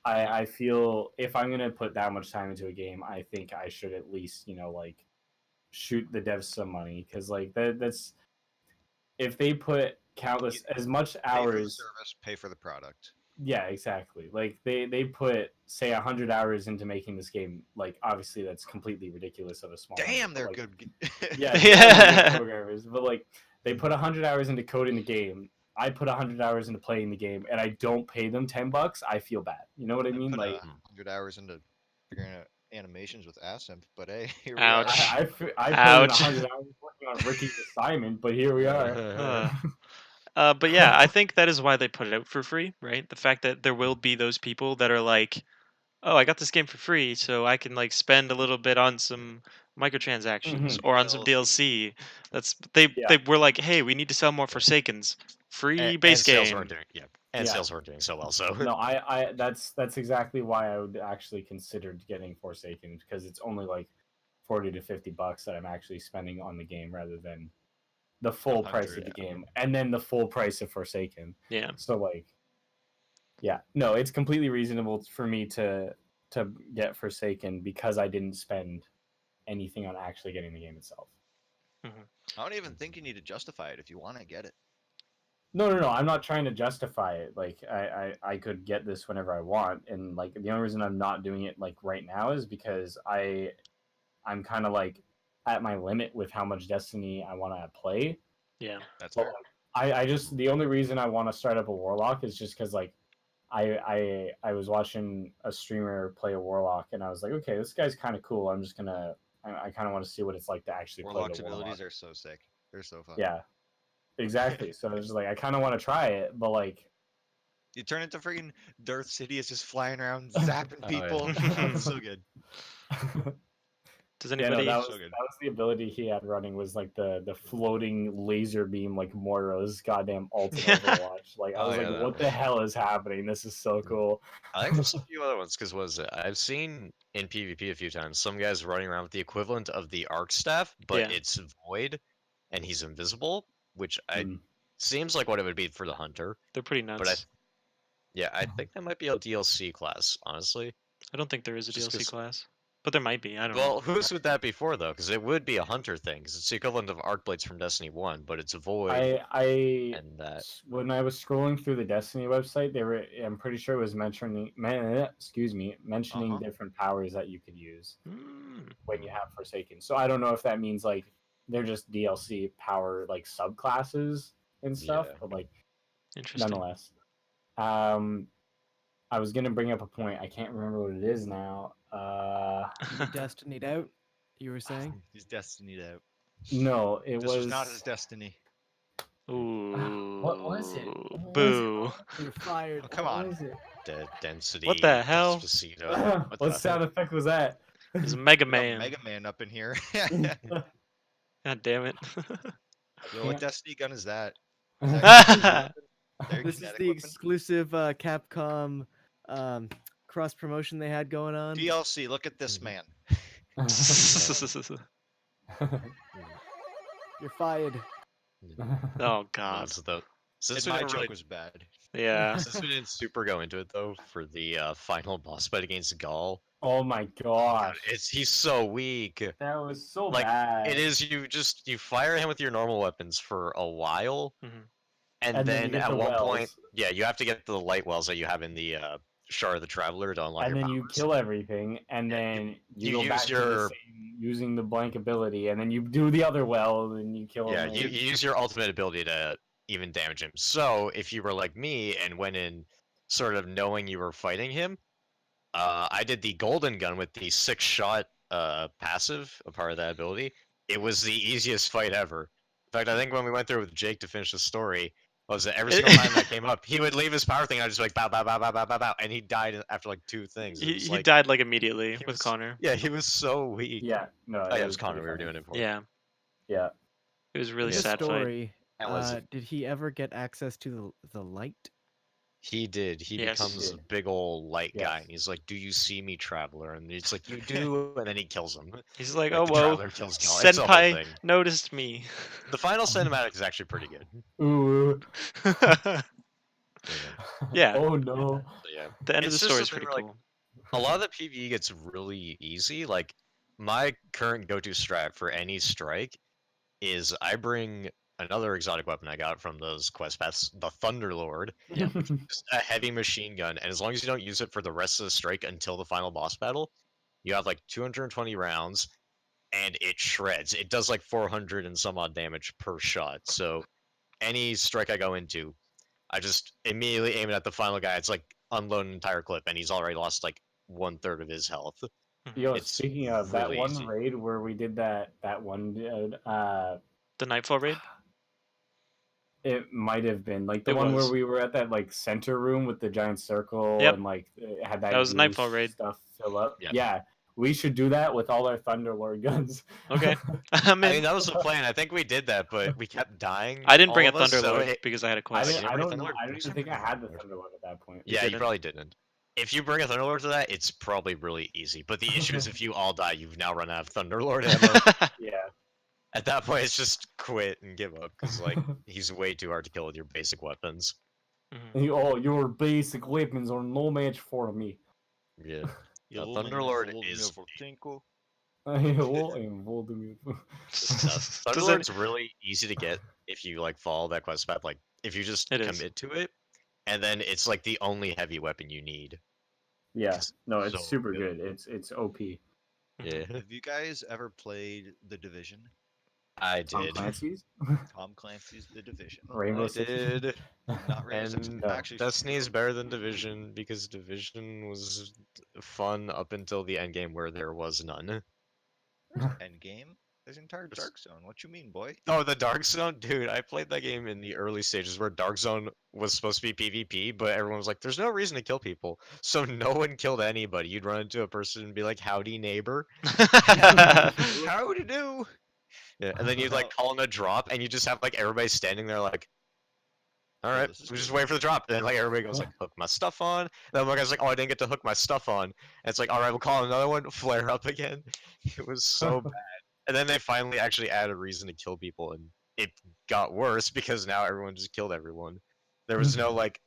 I feel if I'm gonna put that much time into a game, I think I should at least like shoot the devs some money because like that's if they put countless as much
Pay for the
hours.
service, pay for the product.
Yeah, exactly. Like they put say 100 hours into making this game. Like obviously that's completely ridiculous of a small.
Damn,
number,
they're
like,
good.
Yeah, they're good programmers, but like they put 100 hours into coding the game. I put 100 hours into playing the game, and I don't pay them $10. I feel bad. You know what I
I
mean?
put
Like
100 hours into figuring out animations with Asimp, but hey, here we are.
Ouch.
I put in
Ouch.
100 hours working on Ricky's assignment, but here we are.
But yeah, I think that is why they put it out for free, right? The fact that there will be those people that are like, "Oh, I got this game for free, so I can like spend a little bit on some microtransactions
Mhm.
or on some DLC." That's they
Yeah,
were like, "Hey, we need to sell more Forsakens. Free
And
base
sales weren't
game."
doing and
yeah.
sales weren't doing so well. So
No, I that's exactly why I would actually consider getting Forsaken because it's only like $40 to $50 that I'm actually spending on the game rather than the full price of
Hunter,
the game, and then the full price of Forsaken.
Yeah.
So like, yeah, no, it's completely reasonable for me to get Forsaken because I didn't spend anything on actually getting the game itself.
I don't even think you need to justify it if you want to get it.
No. I'm not trying to justify it. Like, I could get this whenever I want, and like the only reason I'm not doing it like right now is because I'm kind of like at my limit with how much Destiny I want to play.
Yeah.
That's
But
fair.
like, I just the only reason I want to start up a Warlock is just because like I was watching a streamer play a Warlock, and I was like, okay, this guy's kind of cool. I'm just gonna I kind of want to see what it's like to actually play
Warlock's
the Warlock.
abilities are so sick. They're so fun.
Yeah, exactly. So I was just like, I kind of want to try it, but like,
You turn into freaking Darth Sidious just flying around zapping
Oh, yeah.
people. It's so good.
Does
yeah, no,
anybody?
that was
So good.
the ability he had running was like the floating laser beam like Moira's goddamn ult in
Yeah.
Overwatch. Like I
Oh,
was
yeah,
like,
that
what the
was-
hell is happening? This is so cool.
I think there's a few other ones because was it? I've seen in PvP a few times some guys running around with the equivalent of the arc staff, but
Yeah.
it's void and he's invisible, which I
Mm.
seems like what it would be for the hunter.
They're pretty
But
nuts.
I think that might be a DLC class, honestly.
I don't think there is a
Just
DLC
'cause-
class, but there might be. I don't know.
Well, whose would that be for though? Because it would be a hunter thing. Because it's the equivalent of arc blades from Destiny 1, but it's void
I
and that.
when I was scrolling through the Destiny website, they were I'm pretty sure it was mentioning mentioning
Uh-huh.
different powers that you could use
Mm,
when you have Forsaken. So I don't know if that means like they're just DLC power like subclasses and stuff,
Yeah.
but like
interesting.
nonetheless. I was gonna bring up a point. I can't remember what it is now.
You Destinied out, you were saying?
He's destined out.
No, it
This was not his
was.
destiny.
Ooh.
What was it? What was it?
Boo.
You're fired.
Oh, come
What
on.
was it?
Density.
What the hell?
Despacito.
What sound effect was that?
There's Mega
We got
Man.
Mega Man up in here.
God damn it.
Yo, what destiny gun is that? Their
This is
kinetic
the
weapon?
exclusive Capcom cross promotion they had going on.
DLC. Look at this man.
You're fired.
Oh god.
Since
And
we
my
didn't
joke
really,
was bad.
Yeah.
since we didn't super go into it though, for the final boss fight against Gaul,
Oh my gosh.
he's so weak.
That was so
Like,
bad.
It is you fire him with your normal weapons for a while,
Mhm.
and
then you
then
get
at
the
one point,
wells.
yeah, you have to get the light wells that you have in the Shard of the Traveler to unlock
And
your
then you
powers.
kill everything, and
Yeah,
then you
you
go
use
back to the
your-
same, using the blank ability, and then you do the other well, and you kill
Yeah,
him.
you use your ultimate ability to even damage him. So if you were like me and went in sort of knowing you were fighting him, I did the golden gun with the 6-shot passive, a part of that ability. It was the easiest fight ever. In fact, I think when we went through with Jake to finish the story, was that every single time that came up, he would leave his power thing, and I was just like bow, bow, bow, bow, bow, bow, bow, and he died after like 2 things. It
He,
was
he
like,
died like immediately
he
with
was-
Connor.
Yeah, he was so weak.
Yeah, no.
Oh, yeah, it was
pretty
Connor we were
funny.
doing it for.
Yeah.
Yeah.
It was a
In
really
the
sad fight.
story,
That was
did he ever get access to the light?
He did. He
Yes.
becomes
He
a
did.
big old light guy,
Yes.
and he's like, "Do you see me, traveler?" And it's like, "You do," and then he kills him.
He's like,
Like,
oh
the
whoa,
Traveler kills Gaul. It's the whole
Senpai
thing.
noticed me.
The final cinematic is actually pretty good.
Ooh.
Yeah.
Oh no.
So, yeah.
The end of the
It's just
story
the
is
thing
pretty
where, like,
cool.
a lot of the PvE gets really easy. Like, my current go-to strat for any strike is I bring another exotic weapon I got from those quest paths, the Thunderlord.
Yeah.
Just a heavy machine gun, and as long as you don't use it for the rest of the strike until the final boss battle, you have like 220 rounds, and it shreds. It does like 400 and some odd damage per shot. So any strike I go into, I just immediately aim it at the final guy. It's like unload an entire clip, and he's already lost like 1/3 of his health.
Yo,
It's
speaking of that
really
one
easy.
raid where we did that one,
The Nightfall raid?
it might have been like the
It
one
was.
where we were at that like center room with the giant circle
Yep.
and like it had that.
That was the Nightfall
goose
raid.
stuff fill up.
Yeah.
Yeah, we should do that with all our Thunderlord guns.
Okay. I'm
I
in.
mean, that was the plan. I think we did that, but we kept dying.
I didn't bring
all
a
of us, so
Thunderlord
it-
because I had a
I,
quest.
didn't-
didn't, I
bring
don't know.
Thunderlord?
I don't even think I had the Thunderlord at that point.
Yeah,
didn't?
you probably didn't. If you bring a Thunderlord to that, it's probably really easy. But the issue is if you all die, you've now run out of Thunderlord ammo.
Yeah.
At that point, it's just quit and give up because like he's way too hard to kill with your basic weapons.
Mhm.
Oh, your basic weapons are no match for me.
Yeah.
You
Thunderlord is
I will involve me.
no,
Does
Thunderlord's really easy to get if you like follow that quest path. Like if you just
It is.
commit to it, and then it's like the only heavy weapon you need.
Yeah,
'Cause
no, it's
so
super good. It's OP.
Yeah,
Have you guys ever played The Division?
I
Tom
did.
Clancy's
Tom Clancy's The Division.
Rainbow
I
Six.
did.
Not Rainbow Six.
And
No.
Actually,
Destiny is better than Division because Division was fun up until the end game where there was none.
there's an end game. There's an entire
There's-
Dark Zone. What you mean, boy?
Oh, the Dark Zone? Dude, I played that game in the early stages where Dark Zone was supposed to be PvP, but everyone was like, there's no reason to kill people. So no one killed anybody. You'd run into a person and be like, howdy, neighbor.
How to do?
Yeah, and then you'd like call in a drop and you just have like everybody standing there like, all
Oh,
right,
this is
we just
good.
wait for the drop. And then like everybody goes like, hook my stuff on. And then one guy's like, oh, I didn't get to hook my stuff on. And it's like, all right, we'll call another one. Flare up again. It was so bad. And then they finally actually added a reason to kill people, and it got worse because now everyone just killed everyone. There was no like,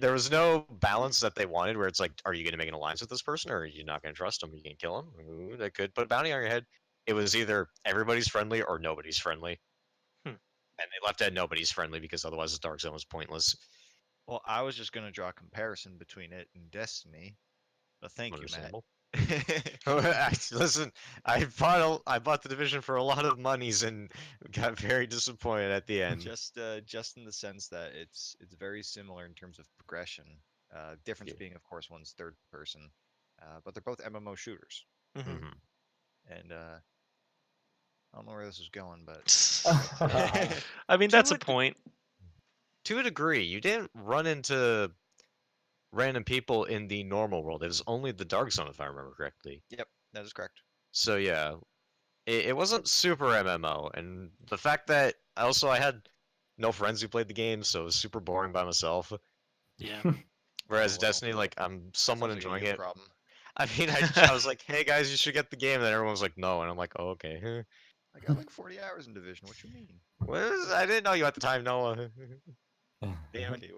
there was no balance that they wanted where it's like, are you going to make an alliance with this person, or are you not going to trust them? You can kill them. Ooh, they could put a bounty on your head. It was either everybody's friendly or nobody's friendly.
Hmm.
And they left at nobody's friendly because otherwise the Dark Zone was pointless.
Well, I was just gonna draw a comparison between it and Destiny. But thank you, Matt.
Understandable. Listen, I bought the Division for a lot of monies and got very disappointed at the end.
just in the sense that it's very similar in terms of progression. Difference
Yeah.
being, of course, one's third person, but they're both MMO shooters.
Mhm.
Mhm.
And I don't know where this is going, but
I mean, that's a
To a
point.
To a degree, you didn't run into random people in the normal world. It was only the Dark Zone, if I remember correctly.
yep, that is correct.
So yeah, it wasn't super MMO, and the fact that I had no friends who played the game, so it was super boring by myself.
Yeah.
Whereas
Oh, well.
Destiny, like I'm somewhat
Sounds like a
enjoying
you
it.
problem.
I mean, I was like, hey guys, you should get the game, and then everyone was like, no, and I'm like, oh, okay.
I got like 40 hours in Division. What you mean?
I didn't know you at the time, Noah.
Damn it. Okay,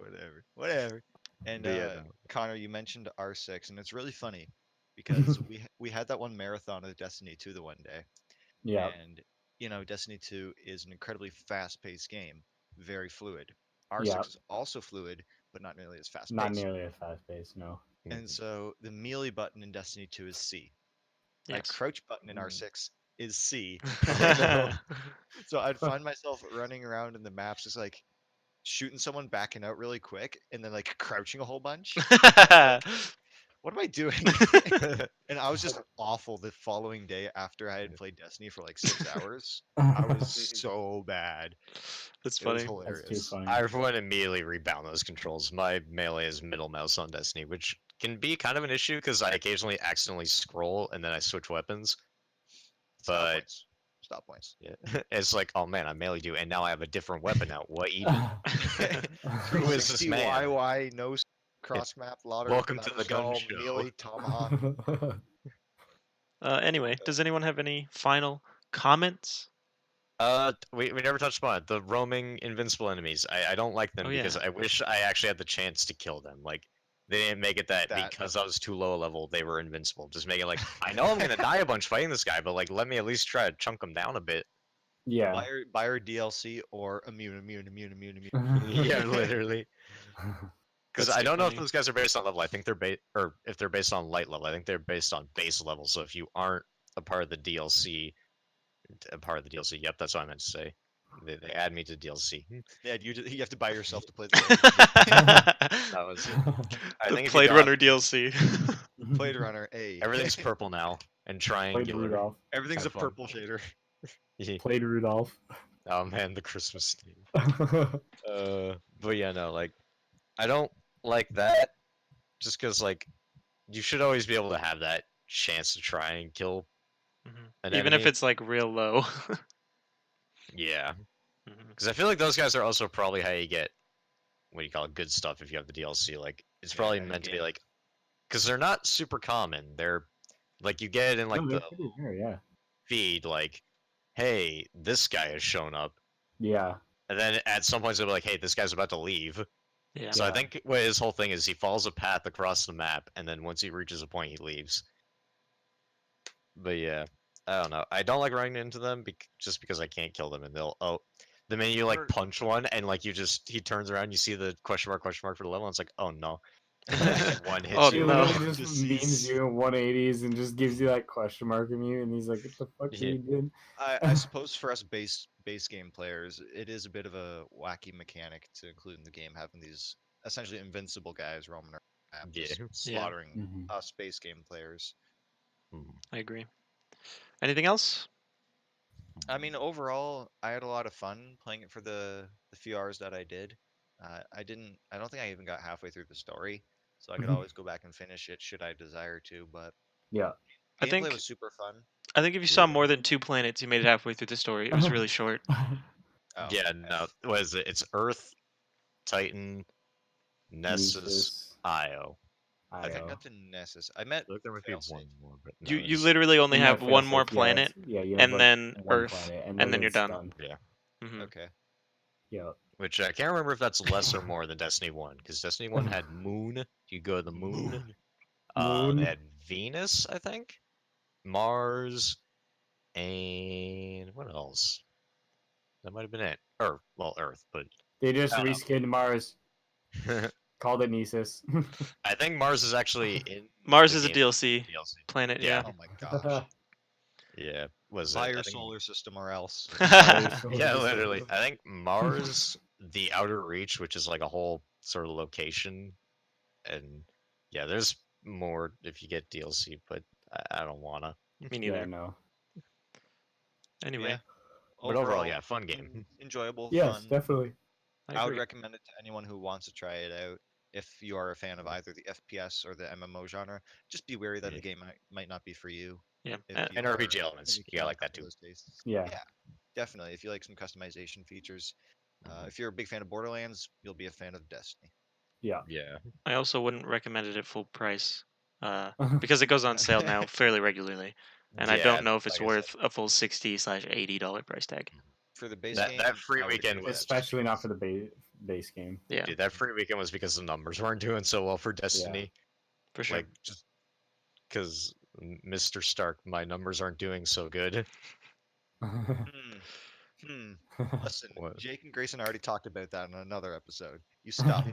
whatever. And
But yeah, no.
Connor, you mentioned R6, and it's really funny because we had that one marathon of Destiny 2 the one day,
Yeah,
and Destiny 2 is an incredibly fast-paced game, very fluid. R6
yeah,
is also fluid, but not nearly as
not
fast-paced.
nearly as fast paced. No.
And so the melee button in Destiny 2 is C. My
Yes.
crouch button in R6 is C.
Oh no.
So I'd find myself running around in the maps just like shooting someone backing out really quick and then like crouching a whole bunch. What am I doing? And I was just awful the following day after I had played Destiny for like 6 hours. I was so bad.
That's
It was
funny.
That's too
hilarious.
funny.
I went immediately rebound those controls. My melee is middle mouse on Destiny, which can be kind of an issue because I occasionally accidentally scroll and then I switch weapons.
Stop
But
points. Stop points.
yeah, it's like, oh man, I melee you, and now I have a different weapon now. What even? Who is this
360
man?
YY, no cross map, lauder,
Welcome to the gun
skull,
show.
melee, tomahawk.
Anyway, does anyone have any final comments?
We never touched upon it. The roaming invincible enemies. I don't like them
Oh,
because
yeah.
I wish I actually had the chance to kill them. Like they didn't make it that because I was too low a level, they were invincible. Just make it like I know I'm gonna die a bunch fighting this guy, but like let me at least try to chunk him down a bit.
Yeah.
Buy her DLC or immune.
Yeah, literally. Because
That's
I
too
don't know if
funny.
those guys are based on level. I think they're or if they're based on light level. I think they're based on base level. So if you aren't a part of the DLC, yep, that's what I meant to say. They add me to DLC.
Yeah, you have to buy yourself to play the game.
That was it. I
The
think if you
PlaydRunner DLC.
PlaydRunner, A.
everything's purple now and
Played
triangular.
Rudolph.
Everything's
Have
a
fun.
purple shader.
Yeah.
Played Rudolph.
Oh man, the Christmas theme. But yeah, no, like I don't like that. Just because like you should always be able to have that chance to try and kill an
Even if
enemy.
it's like real low.
Yeah,
Mhm.
because I feel like those guys are also probably how you get what do you call it, good stuff if you have the DLC. Like it's probably
Yeah,
meant to be
yeah.
like because they're not super common. They're like you get it in like
No,
the
they're pretty rare, yeah.
feed like hey, this guy has shown up.
Yeah.
And then at some point, they'll be like, hey, this guy's about to leave.
Yeah.
So I
Yeah.
think what his whole thing is he follows a path across the map, and then once he reaches a point, he leaves. But yeah, I don't know. I don't like running into them just because I can't kill them, and the minute you like
Or-
punch one, and like he turns around, you see the question mark for the level, and it's like, oh no, one hits
Oh,
He
you.
no.
literally just memes you in 180s and just gives you that question mark in you, and he's like, "What the fuck are
Yeah.
you doing?"
I suppose for us base game players, it is a bit of a wacky mechanic to include in the game, having these essentially invincible guys roaming around, the map, just
Yeah.
slaughtering
Mhm.
us base game players.
I agree. Anything else?
I mean, overall, I had a lot of fun playing it for the few hours that I did. I didn't. I don't think I even got halfway through the story, so I could
Mhm.
always go back and finish it should I desire to. But
Yeah.
I
gameplay
think
was super fun.
if you saw
Yeah.
more than 2 planets, you made it halfway through the story. It was really short.
Oh,
Yeah, no, what is it? It's Earth, Titan, Nessus,
Nessus,
Io.
I think I
Io.
got to Nessus. I met
I think there might be
Failsafe.
one more, but no,
You
it's,
literally only
You
have
met
one more
Failsafe, yeah,
planet,
you have
and
like
then
one
Earth,
planet,
and
and
then you're
it's
done.
yeah.
Hmm.
Okay.
Yeah.
Which I can't remember if that's less or more than Destiny 1, because Destiny 1 had Moon. You go to the Moon.
Moon.
They had Venus, I think, Mars, and what else? That might have been it. Earth, but
They just
I don't know.
reskinned Mars, called it Nessus.
I think Mars is actually in
Mars
the
is a
game
DLC
DLC.
planet.
Yeah,
Yeah.
Oh my gosh.
yeah. Was
Buy
it?
your
I think.
solar system or else.
Yeah, literally. I think Mars, the Outer Reach, which is like a whole sort of location, and yeah, there's more if you get DLC, but I don't wanna.
Me
Yeah,
neither.
no.
Anyway,
Yeah.
But overall, yeah, fun game.
Enjoyable,
Yes,
fun.
definitely.
I would
agree.
recommend it to anyone who wants to try it out. If you are a fan of either the FPS or the MMO genre, just be wary that
Yeah.
the game might not be for you.
Yeah.
If you
And
are
RPG elements,
anything
you gotta
on
like
top
that
of
too.
those tastes.
Yeah.
Yeah, definitely. If you like some customization features, if you're a big fan of Borderlands, you'll be a fan of Destiny.
Yeah.
Yeah.
I also wouldn't recommend it at full price, because it goes on sale now fairly regularly, and I
Yeah,
don't know if it's
like I said,
worth a full $60/$80 price tag.
For the base
that
game,
free
I would
weekend
agree with
was
that.
Especially not for the base game.
Yeah,
dude. That free weekend was because the numbers weren't doing so well for Destiny.
for sure.
Like just because Mr. Stark, my numbers aren't doing so good.
Hmm. Hmm. Listen,
What?
Jake and Grayson already talked about that in another episode. You stop.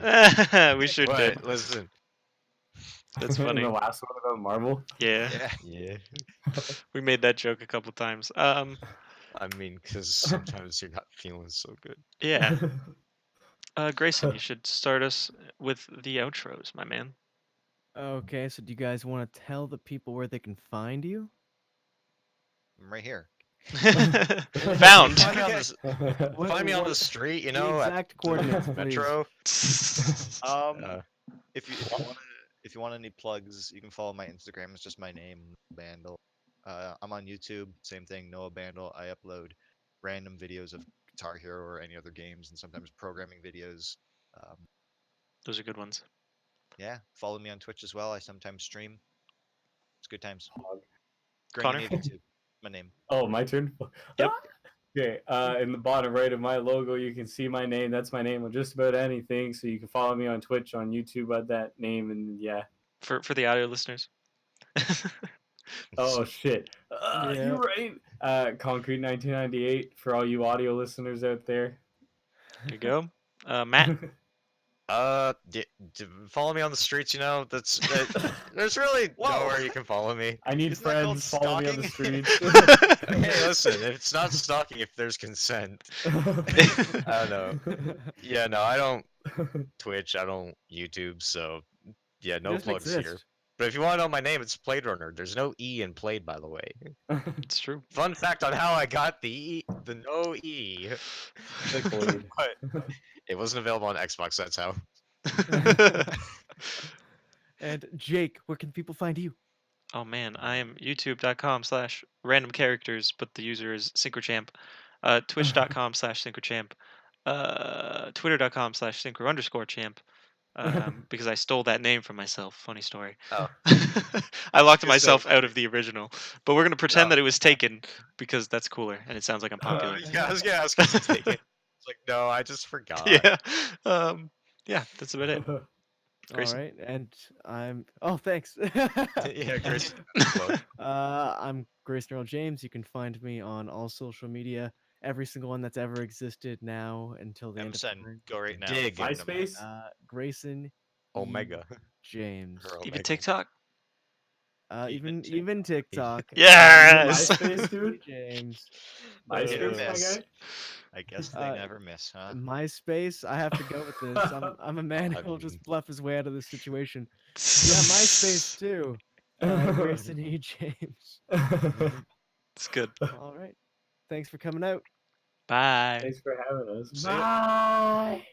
We sure did.
What? Listen.
That's
In
funny.
the last one about Marvel.
Yeah,
Yeah.
Yeah.
we made that joke a couple times.
I mean, because sometimes you're not feeling so good.
Yeah. Grayson, you should start us with the outros, my man.
Okay, so do you guys want to tell the people where they can find you?
I'm right here.
Found.
Find me on this.
What-
Find me on the
what-
street. You
the
know, at
exact coordinates,
the
please.
metro.
If you want any plugs, you can follow my Instagram. It's just my name, Bandle. I'm on YouTube. Same thing, Noah Bandle. I upload random videos of Guitar Hero or any other games, and sometimes programming videos. Um,
Those are good ones.
yeah, follow me on Twitch as well. I sometimes stream. It's good times.
Connor?
Navy too. My name.
Oh, my turn?
Yep.
Okay, in the bottom right of my logo, you can see my name. That's my name on just about anything. So you can follow me on Twitch, on YouTube at that name, and yeah.
For the audio listeners.
Oh shit.
Yeah.
You're right. Concrete 1998 for all you audio listeners out there.
There you go. Matt.
Follow me on the streets. You know, there's really
Whoa.
nowhere you can follow me.
I need
Isn't that called
friends. Follow me on the
stalking?
streets.
Hey, listen, it's not stalking if there's consent. I don't know. Yeah, no, I don't Twitch. I don't YouTube. So yeah, no
Just
plugs here.
exist.
But if you want to know my name, it's PlaydRunner. There's no E in played, by the way.
It's true.
Fun fact on how I got the no E.
Blade.
But it wasn't available on Xbox. That's how.
And Jake, where can people find you?
Oh man, I am youtube.com/random characters, but the user is SyncroChamp. Twitch.com/SyncroChamp. Twitter.com/synchro_champ. because I stole that name from myself. Funny story.
Oh.
I locked
Gonna say-
myself out of the original, but we're gonna pretend
Oh.
that it was taken because that's cooler and it sounds like I'm popular.
Yeah, I was gonna take it. It's like, no, I just forgot.
Yeah. Yeah, that's about it.
All
Grayson.
right, and I'm. Oh, thanks.
Yeah, Chris. Look.
I'm Grayson Earl James. You can find me on all social media, every single one that's ever existed now until the end of
Send
time.
go right now.
Dig.
Find 'em.
MySpace.
Grayson E.
Omega.
James.
Or
Even
Omega.
TikTok.
Even TikTok.
Yes.
MySpace, dude.
James.
Hit or
MySpace, my
miss.
guy.
I guess they
Uh,
never miss, huh?
MySpace. I have to go with this. I'm a man
I
who'll just
mean-
bluff his way out of this situation. Yeah, MySpace too. Grayson E. James.
It's good.
All right. Thanks for coming out.
Bye.
Thanks for having us.
See ya.
Bye.